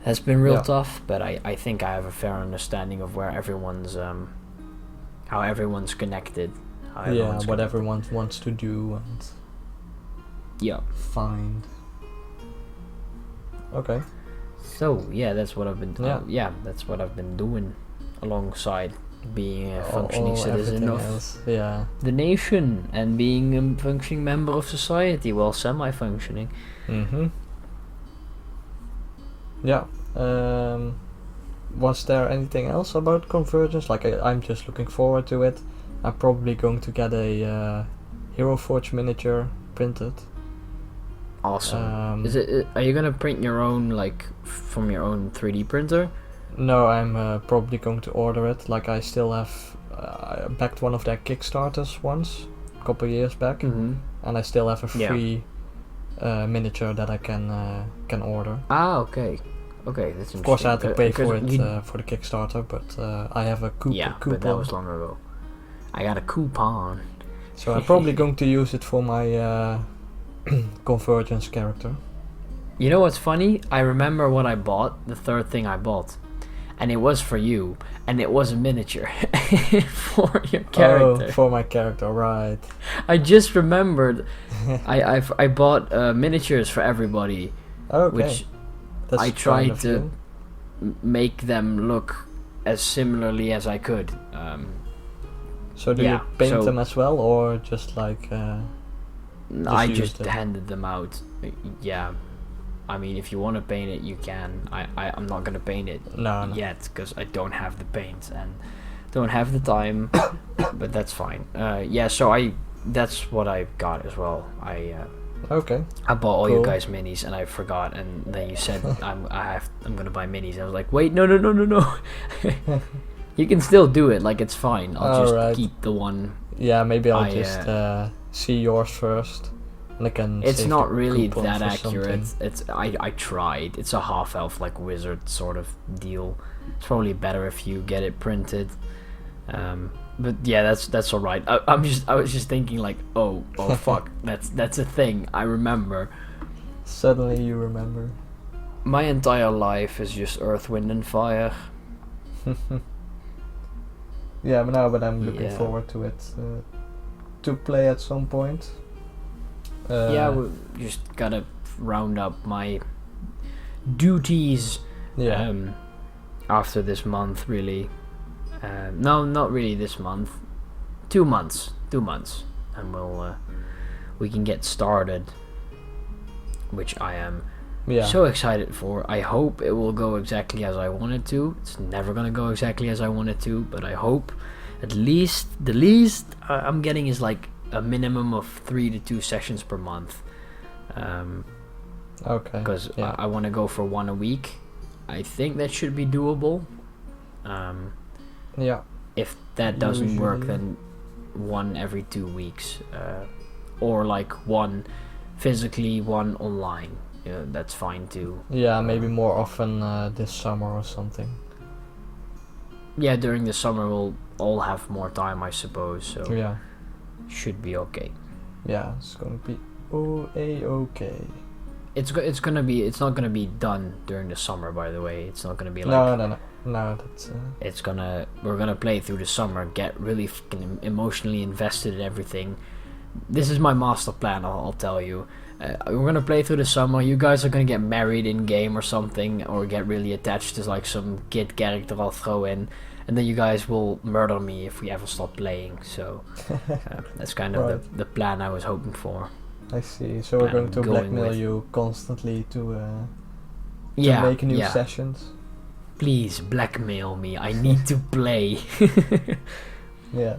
That's been real tough, but I think I have a fair understanding of where everyone's how everyone's connected. What everyone wants to do and find. Okay. So yeah, that's what I've been. That's what I've been doing alongside being a functioning citizen everything of else. Yeah. the nation and being a functioning member of society, well, semi-functioning. Yeah. Was there anything else about Convergence? Like, I'm just looking forward to it. I'm probably going to get a Hero Forge miniature printed. Awesome. Are you gonna print your own, like, from your own 3D printer? No, I'm probably going to order it. Like, I still have I backed one of their Kickstarters once, a couple of years back, and I still have a free miniature that I can order. Ah, okay. Okay, that's interesting. Of course, I had to pay for it for the Kickstarter, but I have a coupon. Yeah, but that was long ago. I got a coupon. So I'm probably going to use it for my Convergence character. You know what's funny? I remember what I bought, the third thing I bought. And it was for you. And it was a miniature for your character. Oh, for my character, right. I just remembered I bought miniatures for everybody. Okay. Which That's I tried to make them look as similarly as I could. So do you paint them as well, or just like... I just handed them out. Yeah. I mean, if you want to paint it, you can. I'm not going to paint it yet, because I don't have the paint and don't have the time, but that's fine. So that's what I got as well. Okay. I bought all you guys minis and I forgot, and then you said I'm gonna buy minis. I was like, wait, no. You can still do it, like, it's fine. I'll just keep the one. Yeah, maybe I'll just see yours first, and I can. It's not really that accurate. I tried. It's a half elf, like, wizard sort of deal. It's probably better if you get it printed. But yeah, that's all right. I was just thinking, like, oh fuck, that's a thing. I remember. Suddenly you remember. My entire life is just Earth, Wind, and Fire. Yeah, but I'm looking forward to it to play at some point. We just gotta round up my duties. Yeah. After this month, really. No, not really this month. 2 months, and we can get started, which I am so excited for. I hope it will go exactly as I want it to. It's never gonna go exactly as I want it to, but I hope at least the least I'm getting is like a minimum of 3 to 2 sessions per month. Okay. Because I want to go for 1 a week. I think that should be doable. If that doesn't work, then 1 every 2 weeks, or like 1 physically, 1 online. That's fine too. Yeah, maybe more often this summer or something. Yeah, during the summer we'll all have more time, I suppose. So should be okay. Yeah, it's gonna be okay. It's gonna be. It's not gonna be done during the summer, by the way. It's not gonna be like. No, that's. We're gonna play through the summer, get really fucking emotionally invested in everything. This is my master plan. I'll tell you. We're gonna play through the summer. You guys are gonna get married in game or something, or get really attached to like some kid character I'll throw in, and then you guys will murder me if we ever stop playing. So that's kind of the plan I was hoping for. I see. So we're going to blackmail you constantly to make new sessions. Please blackmail me. I need to play. Yeah.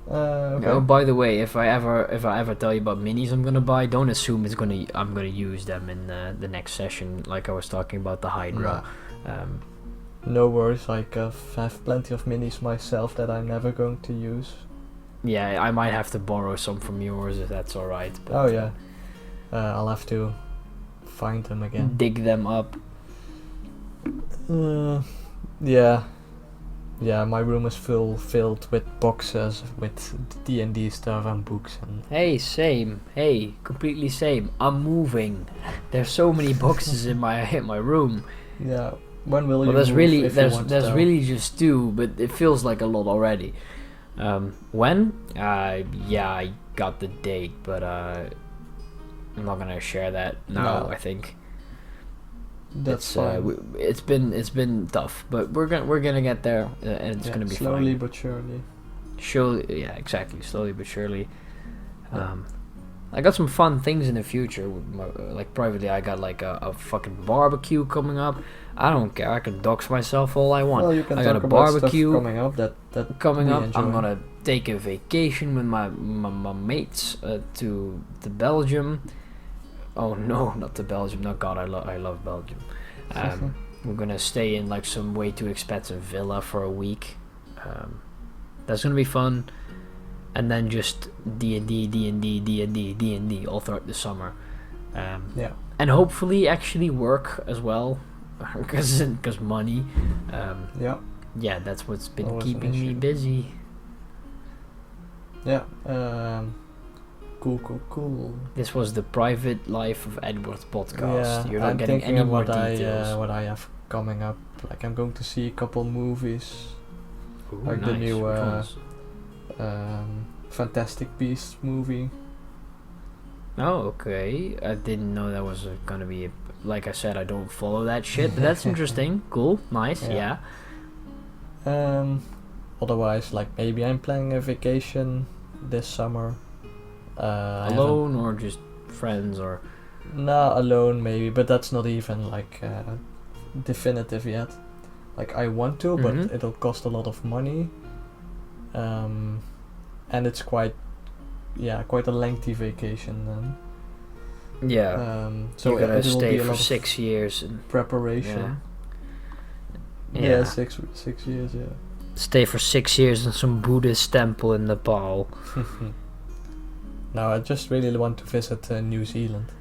Okay. Oh, by the way, if I ever tell you about minis I'm gonna buy, don't assume I'm gonna use them in the next session, like I was talking about the Hydra. No worries. I have plenty of minis myself that I'm never going to use. Yeah, I might have to borrow some from yours if that's alright. I'll have to find them again. Dig them up. Yeah, my room is filled with boxes with D&D stuff and books and... Hey, same. Hey, completely same. I'm moving. There's so many boxes in my room. Yeah. When will you there's move really if there's you want there's to? really just 2, but it feels like a lot already. When? I got the date, but I'm not gonna share that now. I think. That's fine. It's been tough, but we're gonna get there, and it's gonna be slowly fine. but surely. Surely, yeah, exactly. Slowly but surely. I got some fun things in the future. Like privately, I got like a fucking barbecue coming up. I don't care. I can dox myself all I want. Well, you can I talk got a about barbecue stuff coming up that coming we up. enjoy. I'm gonna take a vacation with my mates to Belgium. Oh no, not to Belgium. No, God, I love Belgium. We're gonna stay in like some way too expensive villa for a week. That's gonna be fun. And then just D&D all throughout the summer. And hopefully actually work as well, because money. Yeah, that's what's been Always keeping me busy. Yeah. Cool. This was the private life of Edward podcast. Yeah, You're not I'm getting thinking any of more what details. what I have coming up. Like I'm going to see a couple movies. Ooh, like the nice. new Which ones? Fantastic Beasts movie. Oh, okay. I didn't know that was gonna be. Like I said, I don't follow that shit, but that's interesting. Cool, nice, yeah. Otherwise, like maybe I'm planning a vacation this summer. Alone or just friends or? Nah, alone maybe, but that's not even like definitive yet. Like I want to, but it'll cost a lot of money. And it's quite a lengthy vacation then. Yeah. So you gotta it will stay be a for lot 6 years. preparation. Yeah. 6 years. Yeah. Stay for 6 years in some Buddhist temple in Nepal. No, I just really want to visit New Zealand.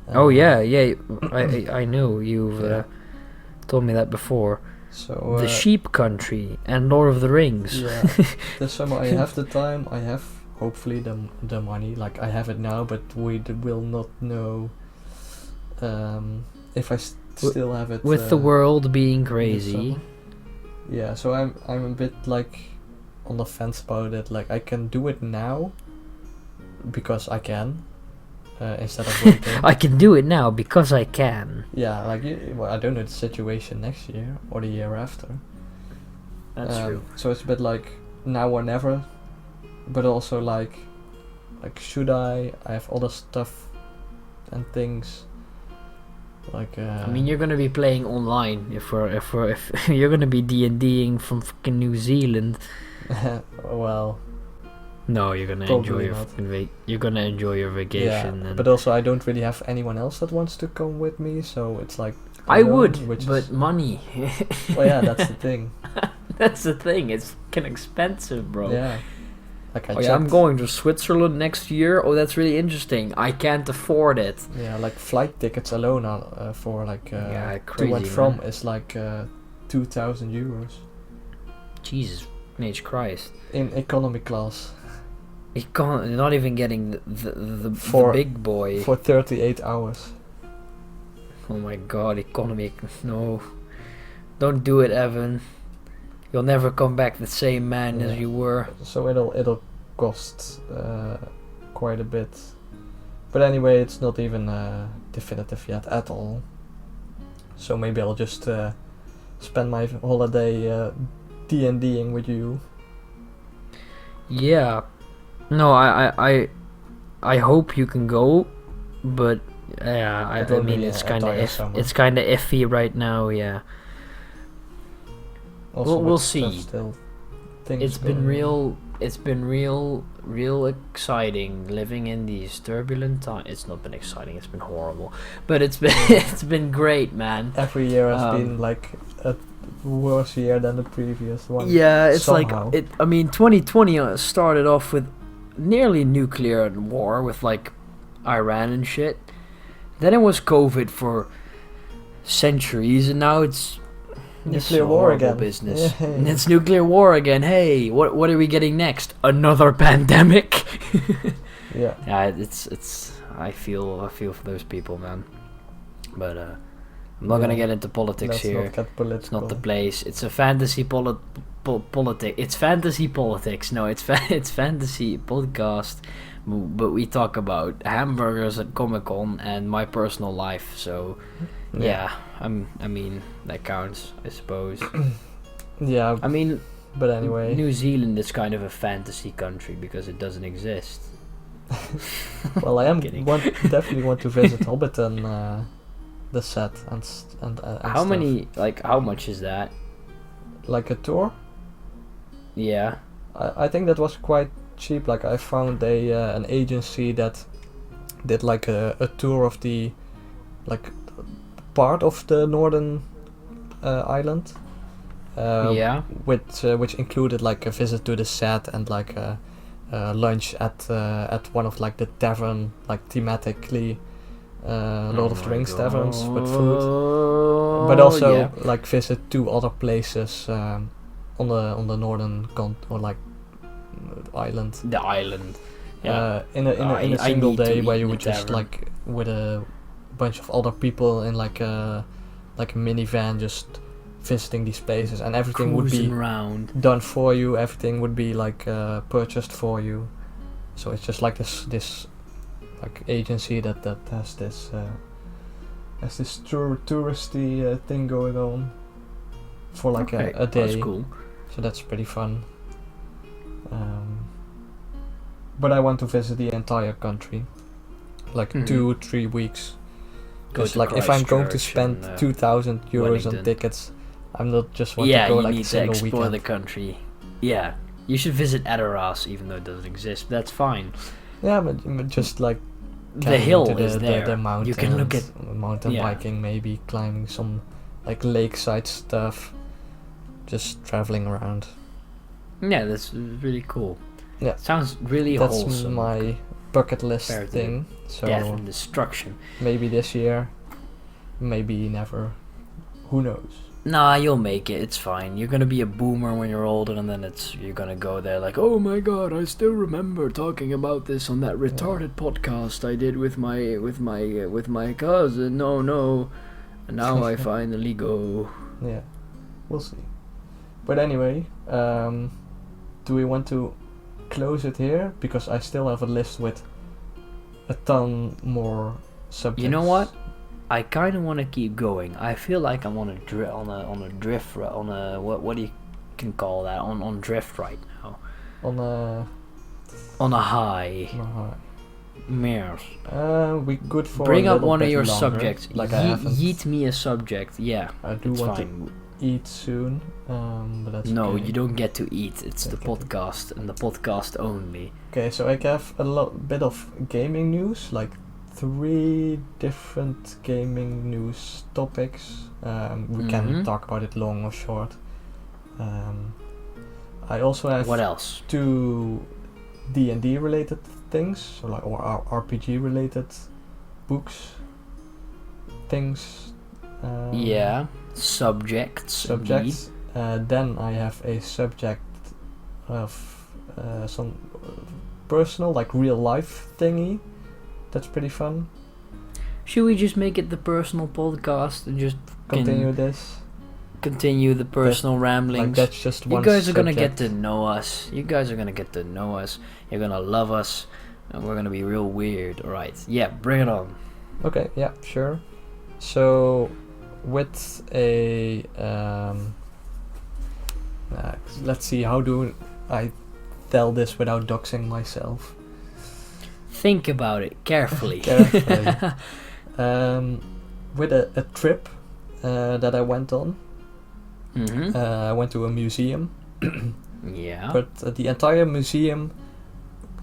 I know you've told me that before. So the sheep country and Lord of the Rings. Yeah, this summer I have the time. I have hopefully the money. Like I have it now, but we will not know if I still have it. With the world being crazy. Yeah, so I'm a bit like on the fence about it. Like I can do it now because I can. Instead of waiting. I can do it now because I can. Yeah, like I don't know the situation next year or the year after. That's true. So it's a bit like now or never, but also like should I have other stuff and things. Like I mean, you're gonna be playing online if you're gonna be D&Ding from fucking New Zealand. Well. No, you're gonna enjoy your you're gonna enjoy your vacation. Yeah, but also I don't really have anyone else that wants to come with me, so it's like I would, but money. Well, yeah, that's the thing. That's the thing. It's fucking expensive, bro. Yeah. Like I'm going to Switzerland next year. Oh, that's really interesting. I can't afford it. Yeah, like flight tickets alone are for like crazy, to and from is like 2,000 euros. Jesus H Christ. In economy class. Not even getting the big boy. For 38 hours. Oh my god, economy. No. Don't do it, Evan. You'll never come back the same man as you were. So it'll cost quite a bit. But anyway, it's not even definitive yet at all. So maybe I'll just spend my holiday D&Ding with you. Yeah. No, I hope you can go, but yeah, I mean it's kind of iffy right now. Yeah. Also we'll see. It's been real exciting living in these turbulent times. It's not been exciting. It's been horrible, but it's been great, man. Every year has been like a worse year than the previous one. Yeah, it's somehow. 2020 started off with nearly nuclear war with like Iran and shit. Then it was COVID for centuries, and now it's nuclear war again. Business. And it's nuclear war again. Hey, what are we getting next? Another pandemic? Yeah. Yeah, it's I feel for those people, man. But I'm not gonna get into politics let's here. not get political. It's not the place. It's a fantasy It's fantasy politics. No, it's fantasy podcast. But we talk about hamburgers at Comic-Con and my personal life. So, yeah, I mean that counts, I suppose. Yeah. I mean, but anyway, New Zealand is kind of a fantasy country because it doesn't exist. Well, I definitely want to visit Hobbiton, the set and how stuff. many? Like, how much is that? Like a tour? Yeah. I think that was quite cheap. Like I found an agency that did like a tour of the like part of the northern island. Yeah. Which included like a visit to the set and like lunch at one of like the tavern, like thematically Lord of the Rings taverns with food, but also like visit 2 other places on the northern island. The island. Yeah. In a single day where you would just tavern. like with a bunch of other people in like a minivan just visiting these places, and everything Cruising would be around. done for you. Everything would be like purchased for you. So it's just like this like agency that has this touristy thing going on for like a day. That's cool. So that's pretty fun. But I want to visit the entire country, like 2-3 weeks. Because like if I'm going to spend 2,000 euros Wellington. on tickets, I'm not just want to go like a single weekend. Yeah, you need to explore the country. Yeah, you should visit Adoras, even though it doesn't exist. That's fine. Yeah, but just like The hill is there. The mountains, you can look at mountain biking, maybe climbing some like lakeside stuff, just traveling around. Yeah, that's really cool. Yeah, sounds really that's wholesome. my bucket list thing. So death and destruction. Maybe this year, maybe never. Who knows? Nah, you'll make it. It's fine. You're gonna be a boomer when you're older, and then you're gonna go there like, oh my god, I still remember talking about this on that retarded podcast I did with my cousin. No, and now I finally go. Yeah, we'll see. But anyway, do we want to close it here? Because I still have a list with a ton more subjects. You know what? I kind of want to keep going. I feel like I'm on a drift what do you can call that on drift right now. On a high. Yes. We good for bring a up one of your longer, subjects. Like I haven't. Yeet me a subject. Yeah. I do want to eat soon. But that's no, okay. you don't get to eat. It's the podcast and the podcast only. Okay, so I have a bit of gaming news, like 3 different gaming news topics. We can talk about it long or short. I also have what else? 2 D&D related things, so like or RPG related books, things. Yeah, subjects. Then I have a subject of some personal, like real life thingy. That's pretty fun. Should we just make it the personal podcast and just continue this? Continue the personal ramblings. Like that's just one. You guys are gonna subject. get to know us. You're gonna love us, and we're gonna be real weird. All right. Yeah, bring it on. Okay. Yeah. Sure. So, with a let's see. How do I tell this without doxing myself? Think about it carefully. With a trip that I went on. I went to a museum. Yeah. But the entire museum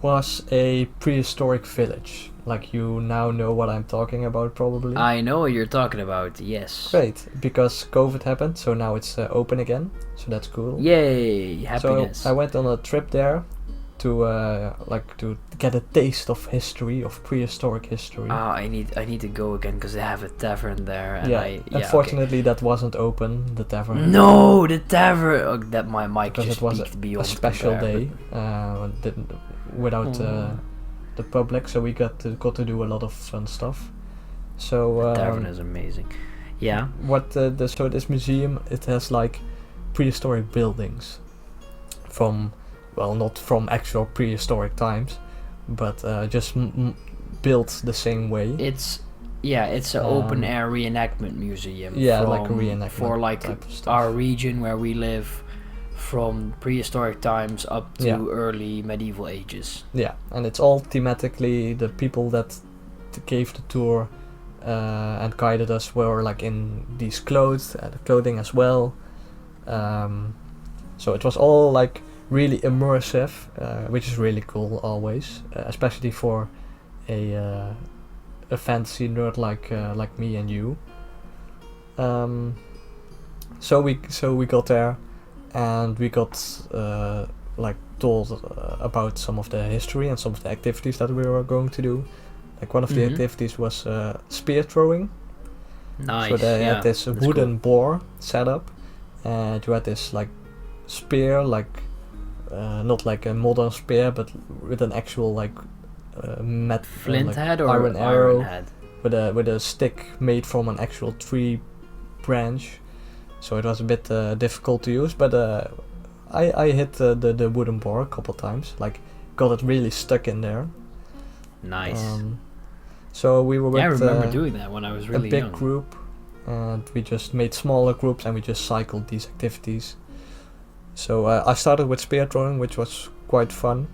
was a prehistoric village. Like you now know what I'm talking about, probably. I know what you're talking about. Yes. Great, because COVID happened, so now it's open again. So that's cool. Yay! Happiness. So I went on a trip there to to get a taste of history, of prehistoric history. I need to go again because they have a tavern there. And unfortunately that wasn't open, the tavern. No, the tavern. Oh, that my mic because just it was peaked beyond a special compare, day, without the public, so we got to do a lot of fun stuff. So the tavern is amazing. Yeah. So this museum, it has like prehistoric buildings from, well, not from actual prehistoric times, but just built the same way. It's an open air reenactment museum. Yeah, like a reenactment for like type of stuff. our region where we live, from prehistoric times up to early medieval ages. Yeah, and it's all thematically, the people that gave the tour and guided us were like in these clothing as well. So it was all like really immersive, which is really cool always, especially for a fantasy nerd like me and you. So we got there, and we got like told about some of the history and some of the activities that we were going to do. Like one of the activities was spear throwing. Nice. So they had this wooden boar set up, and you had this like spear, like not like a modern spear, but with an actual like flint like head or iron arrow head? with a stick made from an actual tree branch. So it was a bit difficult to use, but I hit the wooden boar a couple times, like got it really stuck in there. Nice. So we were with I remember doing that when I was really a big young. group, and we just made smaller groups and we just cycled these activities. So I started with spear throwing, which was quite fun.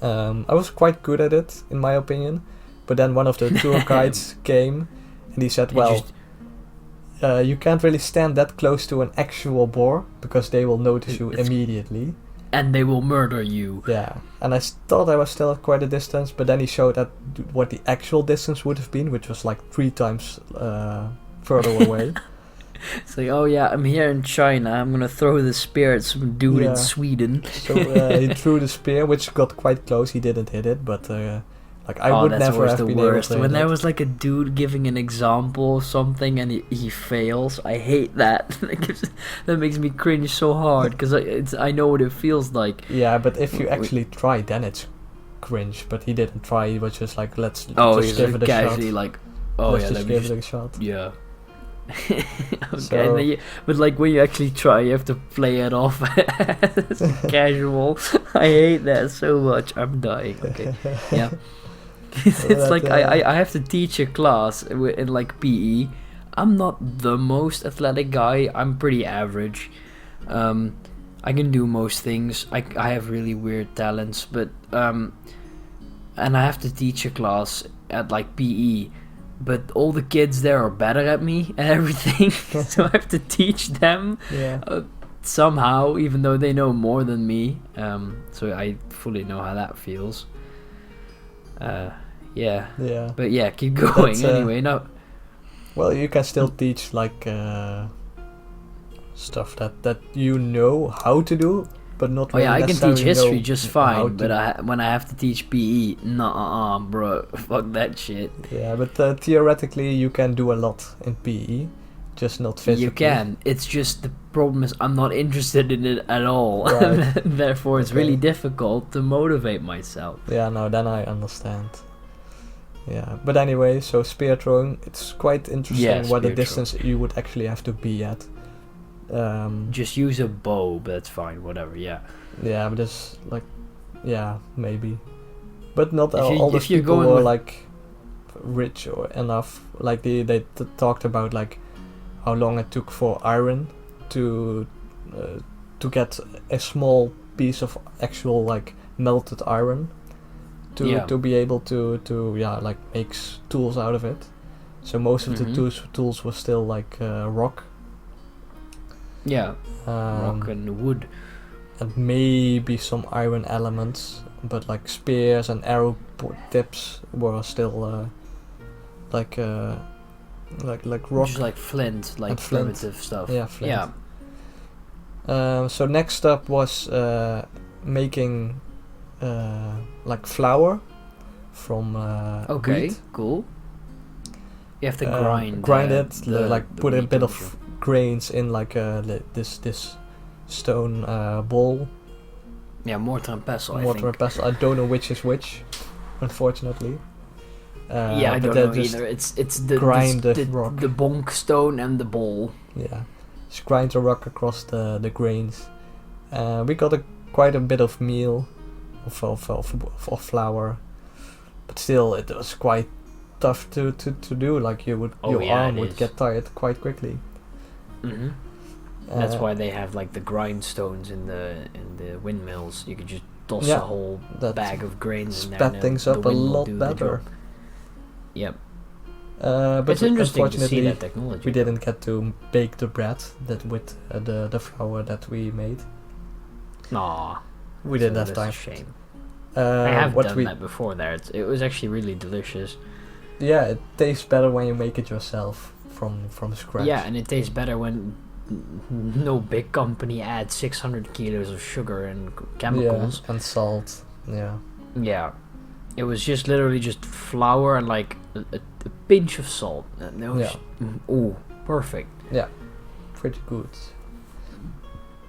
I was quite good at it, in my opinion, but then one of the tour guides came and he said, you can't really stand that close to an actual boar because they will notice you immediately. And they will murder you. Yeah, and I thought I was still at quite a distance, but then he showed that what the actual distance would have been, which was like 3 times further away. It's like, oh yeah, I'm here in China, I'm gonna throw the spear at some dude in Sweden. So he threw the spear, which got quite close. He didn't hit it, but like I would never have been able to hit when there it. was like a dude giving an example of something and he fails. I hate that. That makes me cringe so hard because I know what it feels like. Yeah, but if you actually try, then it's cringe. But he didn't try. He was just like, let's just give it a shot. Like, let's just give it a shot. Yeah. Okay, but like when you actually try, you have to play it off as casual. I hate that so much. I'm dying. Okay, yeah. It's like I have to teach a class in like PE. I'm not the most athletic guy. I'm pretty average. I can do most things. I have really weird talents, but and I have to teach a class at like PE. But all the kids there are better at me and everything, so I have to teach them somehow, even though they know more than me. So I fully know how that feels. Yeah. But yeah, keep going. Anyway, no. Well, you can still teach like stuff that you know how to do, but not. Really I can teach history just fine, but when I have to teach PE, bro, fuck that shit. Yeah, but theoretically you can do a lot in PE, just not physically. You can. It's just the problem is I'm not interested in it at all. Right. Therefore, it's really difficult to motivate myself. Yeah, no, then I understand. Yeah, but anyway, so spear throwing, it's quite interesting what the distance you would actually have to be at. Just use a bow, but that's fine, whatever, yeah. Yeah, but it's like, yeah, maybe. But not all the people were like rich or enough. Like they talked about like how long it took for iron to get a small piece of actual like melted iron to be able to like make tools out of it. So most of the tools were still like rock. Yeah, rock and wood. And maybe some iron elements, but like spears and arrow tips were still like rock. Just like flint, like primitive stuff. Yeah, flint. Yeah. So next up was making like flour from wheat. Cool. You have to grind it, like put a bit of grains in like this stone bowl. Yeah, mortar and pestle. Mortar and pestle. I don't know which is which, unfortunately. Yeah, I don't know either. It's grind the rock. The bonk stone and the ball. Yeah, just grind the rock across the grains. We got quite a bit of meal, of flour, but still it was quite tough to do. Like your arm would get tired quite quickly. Mm-hmm. That's why they have like the grindstones in the windmills. You could just toss a whole bag of grains in there. Sped things up a lot better. Yep. But it's interesting to see unfortunately, that technology. we didn't get to bake the bread with the flour that we made. Aw. We didn't have time. That's a shame. I have done that before there. It was actually really delicious. Yeah, it tastes better when you make it yourself from scratch. Yeah, and it tastes better when no big company adds 600 kilos of sugar and chemicals. Yeah, and salt. Yeah. Yeah. It was just literally just flour and like a pinch of salt. And it was perfect. Yeah, pretty good.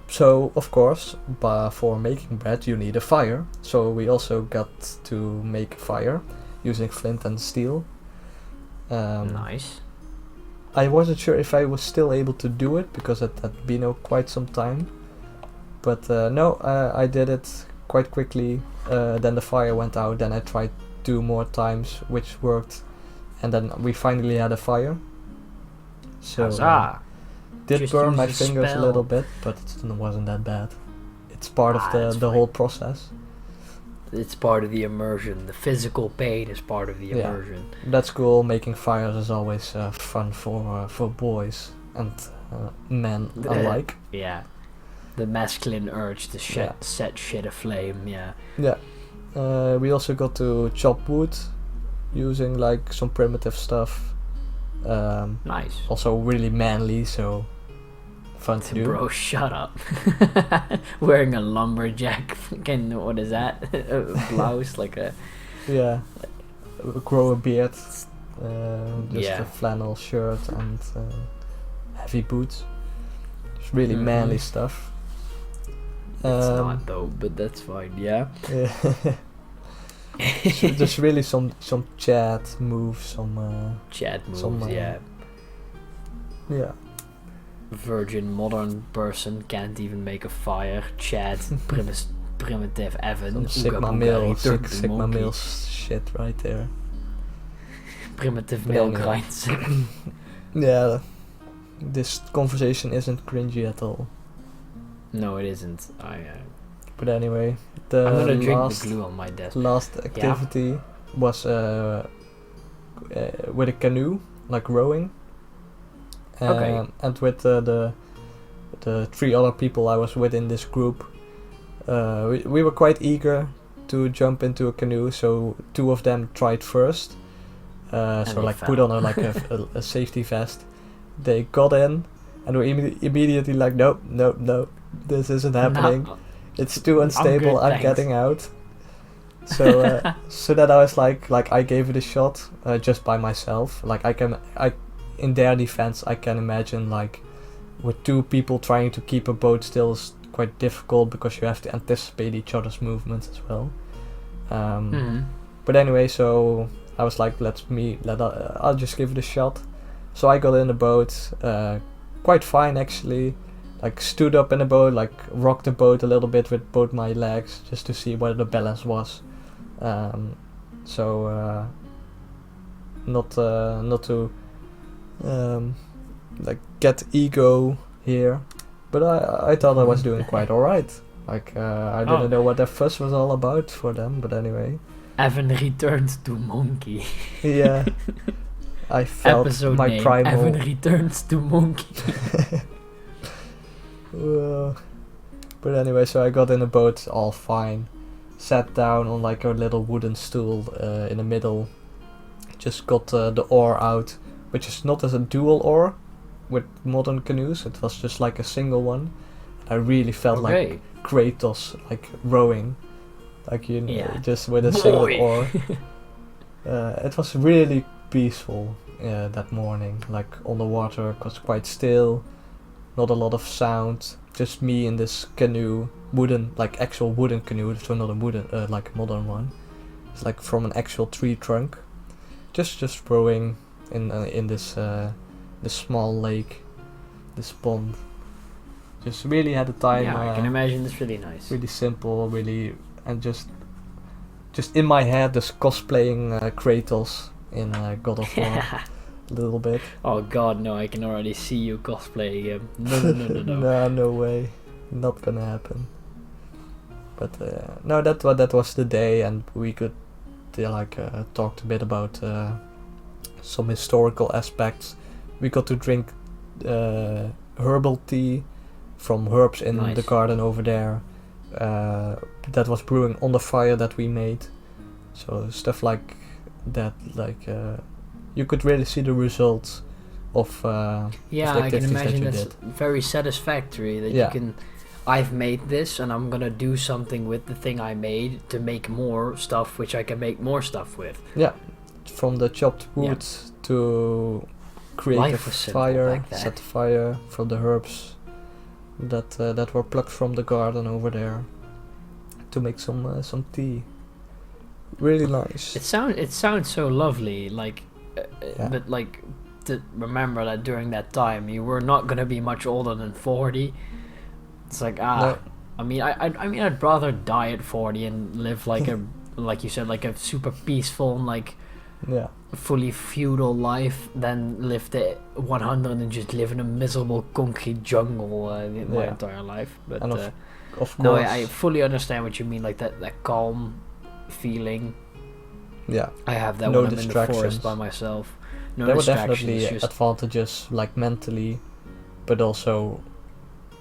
So, of course, for making bread you need a fire. So we also got to make a fire using flint and steel. Nice. I wasn't sure if I was still able to do it because it had been quite some time. But no, I did it quite quickly. Then the fire went out. Then I tried 2 more times, which worked. And then we finally had a fire. So did just burn my use a fingers spell. a little bit, but it wasn't that bad. It's part of the whole process. It's part of the immersion. The physical pain is part of the immersion. That's cool. Making fires is always fun for boys and men alike. Yeah. The masculine urge to set shit aflame, yeah. Yeah. We also got to chop wood using like some primitive stuff. Nice. Also really manly, so fun to do. Bro, shut up. Wearing a lumberjack fucking, what is that? A blouse, like a... Yeah. Grow a beard. Just a flannel shirt and heavy boots. It's really manly stuff. It's not though, but that's fine, yeah. There's really some Chad moves, Chad moves, yeah. Virgin modern person can't even make a fire. Chad, primitive Evan. Some Sigma male shit right there. Primitive male grinds. Yeah, this conversation isn't cringy at all. No, it isn't. But anyway, I'm gonna drink the glue on my desk. Last activity was with a canoe, like rowing. And with the 3 other people I was with in this group, we were quite eager to jump into a canoe. So 2 of them tried first. So like put on a safety vest. They got in and were immediately like, nope, this isn't happening. No. It's too unstable. I'm getting out. So so that I was like I gave it a shot just by myself. Like in their defense, I can imagine like with 2 people trying to keep a boat still is quite difficult because you have to anticipate each other's movements as well. But anyway, so I was like, I'll just give it a shot. So I got in the boat, quite fine actually. Like stood up in the boat, like rocked the boat a little bit with both my legs just to see where the balance was. Not to like get ego here, but I thought I was doing quite alright. Like I didn't know what that fuss was all about for them, but anyway. Evan returns to monkey. Yeah. I felt Episode my name, primal. Evan returns to monkey. But anyway, so I got in the boat all fine. Sat down on like a little wooden stool in the middle. Just got the oar out, which is not as a dual oar with modern canoes. It was just like a single one. I really felt like Kratos, like rowing, like just with a single oar. It was really peaceful that morning. Like on the water, it was quite still. Not a lot of sound, just me in this canoe, actual wooden canoe, so not a wooden, like a modern one. It's like from an actual tree trunk. just rowing in this small lake, this pond. Just really had a time. Yeah, I can imagine it's really nice. Really simple, really, and just in my head, just cosplaying Kratos in God of War a little bit. Oh God, no! I can already see you cosplaying him. No. No, no way, not gonna happen. But no, that was the day, and we could talked a bit about some historical aspects. We got to drink herbal tea from herbs in the garden over there. That was brewing on the fire that we made. So stuff like that, you could really see the results of the I can imagine that that's very satisfactory that you can. I've made this, and I'm gonna do something with the thing I made to make more stuff, which I can make more stuff with. Yeah, from the chopped wood to create a fire, set the fire from the herbs that were plucked from the garden over there to make some tea. Really nice. It sounds so lovely, but to remember that during that time you were not gonna be much older than 40. It's like no. I mean I'd rather die at 40 and live like like you said, like a super peaceful and fully feudal life than live to 100 and just live in a miserable concrete jungle my entire life. But of course, no, I fully understand what you mean, like that calm feeling. Yeah, I have that when I'm in the forest by myself. No there were distractions. definitely advantages, like mentally, but also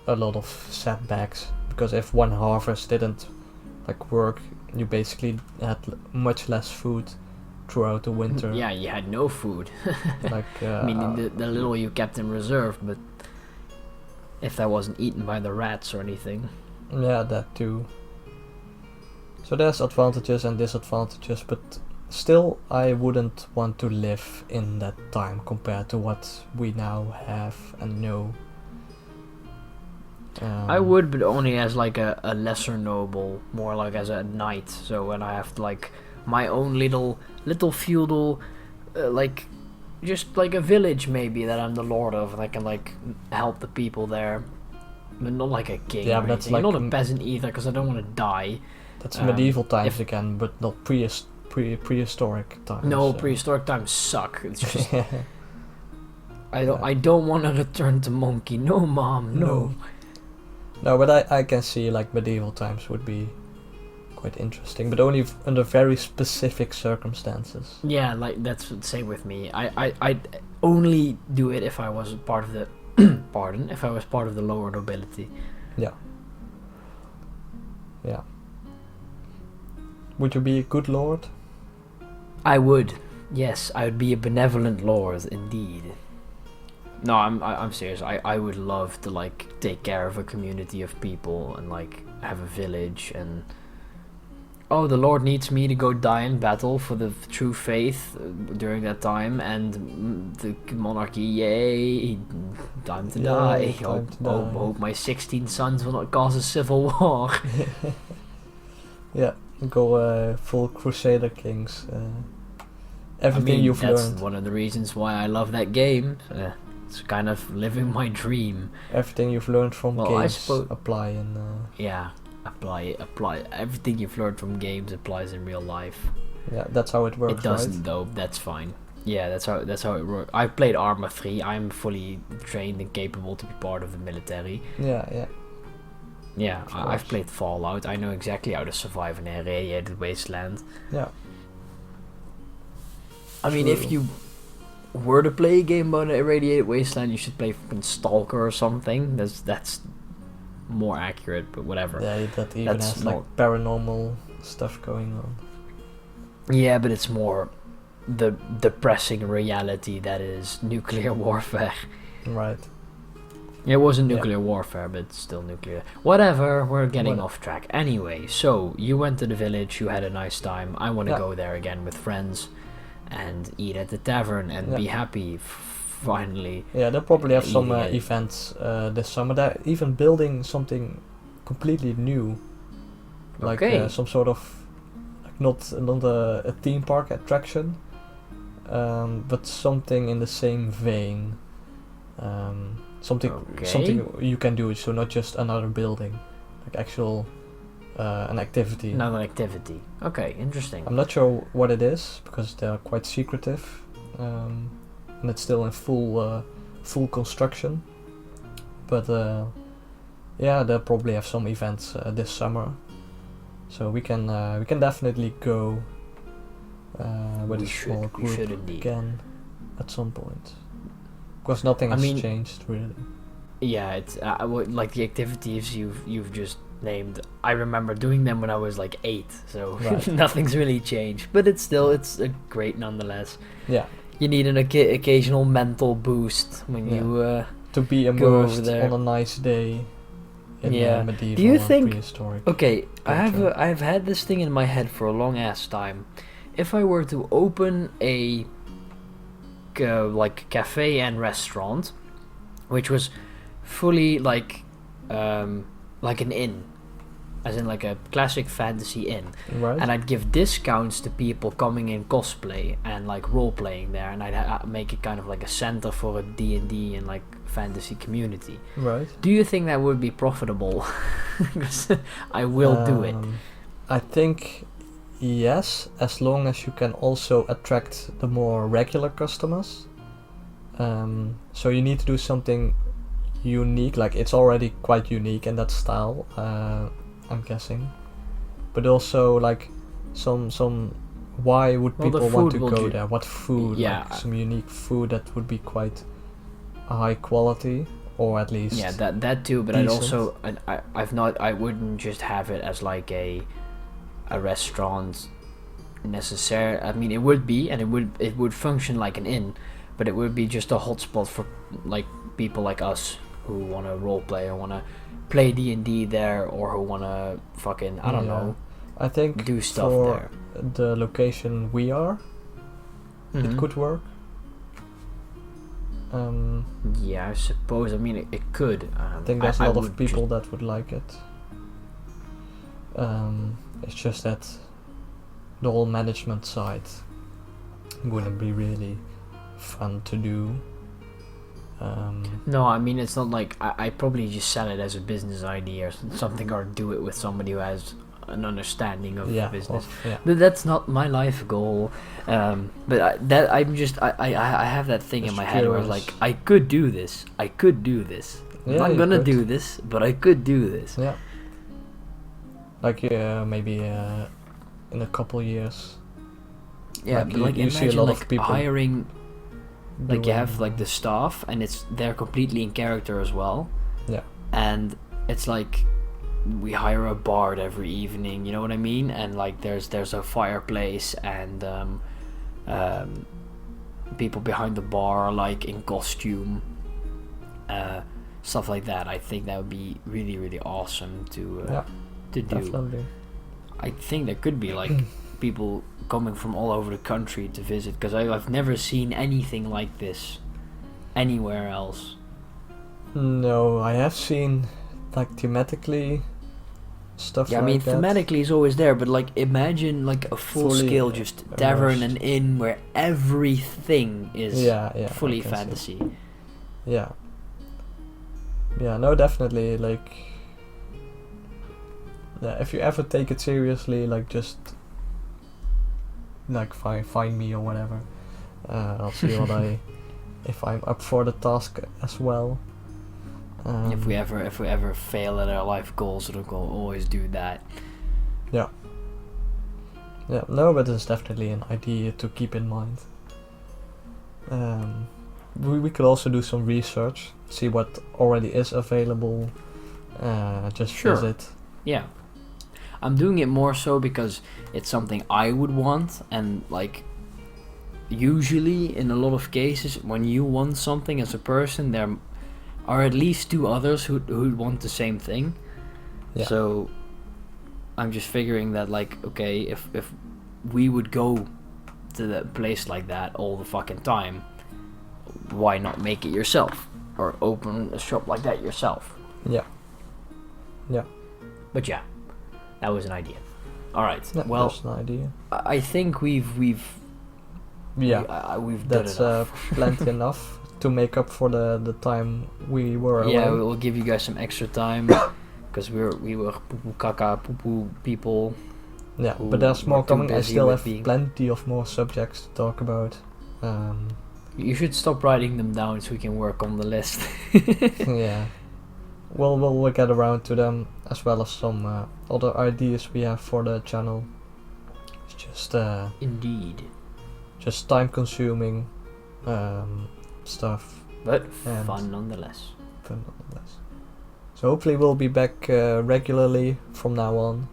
a lot of setbacks, because if one harvest didn't work, you basically had much less food throughout the winter. Yeah, you had no food. I mean, the little you kept in reserve, but if that wasn't eaten by the rats or anything. Yeah, that too. So there's advantages and disadvantages, but still I wouldn't want to live in that time compared to what we now have and know. I would, but only as a lesser noble, more like as a knight. So when I have my own little feudal, just like a village maybe that I'm the lord of, and I can help the people there, but not like a king. Yeah, but that's not a peasant either, because I don't want to die. That's medieval times again, but not prehistoric times. No, prehistoric times suck. It's just I don't want to return to monkey. No, mom, no. No, but I can see medieval times would be quite interesting, but only under very specific circumstances. Yeah, that's the same with me. I'd only do it if I was part of the if I was part of the lower nobility. Yeah. Yeah. Would you be a good lord? I would. Yes, I would be a benevolent lord indeed. No, I'm serious. I would love to take care of a community of people and have a village, and the Lord needs me to go die in battle for the true faith during that time, and the monarchy, yay, time to die. Hope my 16 sons will not cause a civil war. Yeah, go full Crusader Kings. Everything you've learned. That's one of the reasons why I love that game. It's kind of living my dream. Everything you've learned from games apply in. Apply. Everything you've learned from games applies in real life. Yeah, that's how it works. It doesn't right? though. That's fine. Yeah, that's how it works. I've played Arma 3. I'm fully trained and capable to be part of the military. Yeah. Yeah, I've played Fallout. I know exactly how to survive in a irradiated wasteland. Yeah. I mean, if you were to play a game about an irradiated wasteland, you should play fucking Stalker or something. That's more accurate, but whatever. Yeah, that even has paranormal stuff going on. Yeah, but it's more the depressing reality that is nuclear warfare. Right. It wasn't nuclear warfare, but it's still nuclear. Whatever, we're getting off track. Anyway, so you went to the village, you had a nice time. I want to go there again with friends and eat at the tavern and be happy finally. Yeah, they'll probably have some events this summer. They're even building something completely new, some sort of not a theme park attraction, but something in the same vein. Something you can do, so not just another building, like actual an activity. Another activity. Okay, interesting. I'm not sure what it is because they're quite secretive, and it's still in full construction. But yeah, they'll probably have some events this summer, so we can definitely go with a small group again at some point. Because nothing has changed really. Yeah, it's like the activities you've just named. I remember doing them when I was like 8, so right. Nothing's really changed. But it's great nonetheless. Yeah. You need an occasional mental boost when you to be immersed on a nice day in medieval Do you think, prehistoric. Okay, I've had this thing in my head for a long ass time. If I were to open a like cafe and restaurant, which was fully like an inn, as in like a classic fantasy inn, right. And I'd give discounts to people coming in cosplay and like role playing there, and I'd make it kind of like a center for a D&D and like fantasy community. Right. Do you think that would be profitable? Because I will do it. I think yes, as long as you can also attract the more regular customers. So you need to do something unique, like it's already quite unique in that style, I'm guessing. But also like some why would people want to go there? What food? Yeah. Like some unique food that would be quite high quality, or at least that too. But decent. I wouldn't just have it as like a restaurant necessary. I mean, it would be, and it would function like an inn, but it would be just a hotspot for like people like us who want to roleplay or want to play D&D there, or who want to fucking I don't know. I think do stuff for there. The location we are, it could work. Yeah, I suppose. I mean, it could. I think there's a lot of people that would like it. It's just that the whole management side wouldn't be really fun to do. No, I mean, it's not like I probably just sell it as a business idea or something, or do it with somebody who has an understanding of business. But that's not my life goal. But I have that thing in my head where like I could do this. I'm not gonna do this, but I could do this. Yeah. Like maybe in a couple years. Yeah, like but like you imagine see a lot like of people hiring. Like you have like the staff, and they're completely in character as well. Yeah. And it's like we hire a bard every evening, you know what I mean? And like there's a fireplace, and people behind the bar are like in costume, stuff like that. I think that would be really, really awesome to do. Definitely. I think there could be like people coming from all over the country to visit, because I've never seen anything like this anywhere else. No, I have seen like thematically stuff like that. Yeah, I mean, thematically is always there, but like imagine like a full-scale just tavern and inn where everything is fully fantasy. Yeah. Yeah, no, definitely, like if you ever take it seriously, like just like find me or whatever. I'll see if I'm up for the task as well. If we ever fail at our life goals, we'll always do that. Yeah. Yeah, no, but it's definitely an idea to keep in mind. We could also do some research, see what already is available, just visit. Yeah. I'm doing it more so because it's something I would want, and like usually in a lot of cases when you want something as a person, there are at least 2 others who want the same thing. Yeah. So I'm just figuring that like, okay, if we would go to that place like that all the fucking time, why not make it yourself or open a shop like that yourself? Yeah. But yeah, that was an idea. All right. Yeah, well, that's an idea. I think we've Yeah, we've that's done enough. plenty enough to make up for the time we were away. Yeah, we'll give you guys some extra time because we were poo kaka poo people. Yeah, but there's more coming. I still have being... plenty of more subjects to talk about. You should stop writing them down so we can work on the list. Yeah, we'll get around to them, as well as some other ideas we have for the channel. It's just indeed, just time consuming stuff, but fun nonetheless. So hopefully we'll be back regularly from now on.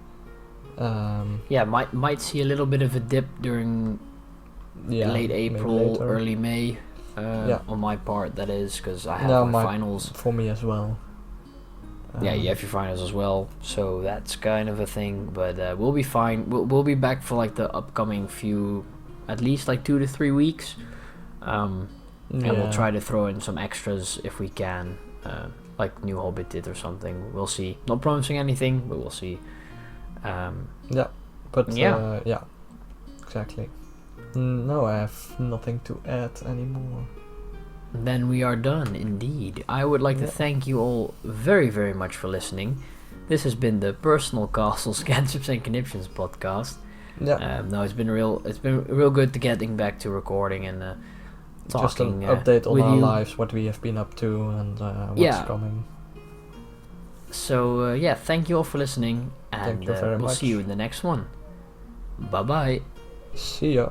Yeah, might see a little bit of a dip during late April, early May. On my part, that is, because I have my finals. For me as well. Yeah, you have your finals as well, so that's kind of a thing. But we'll be fine. We'll be back for like the upcoming few, at least like 2 to 3 weeks. And we'll try to throw in some extras if we can, like New Hobbit did or something. We'll see. Not promising anything, but we'll see. Yeah, exactly. No, I have nothing to add anymore. Then we are done, indeed. I would like to thank you all very, very much for listening. This has been the Personal Castles, Cantrips and Conniptions podcast. Yeah. No, it's been real good to getting back to recording and talking. Just an update on our lives, what we have been up to, and what's coming. So thank you all for listening, and thank you very much. We'll see you in the next one. Bye bye. See ya.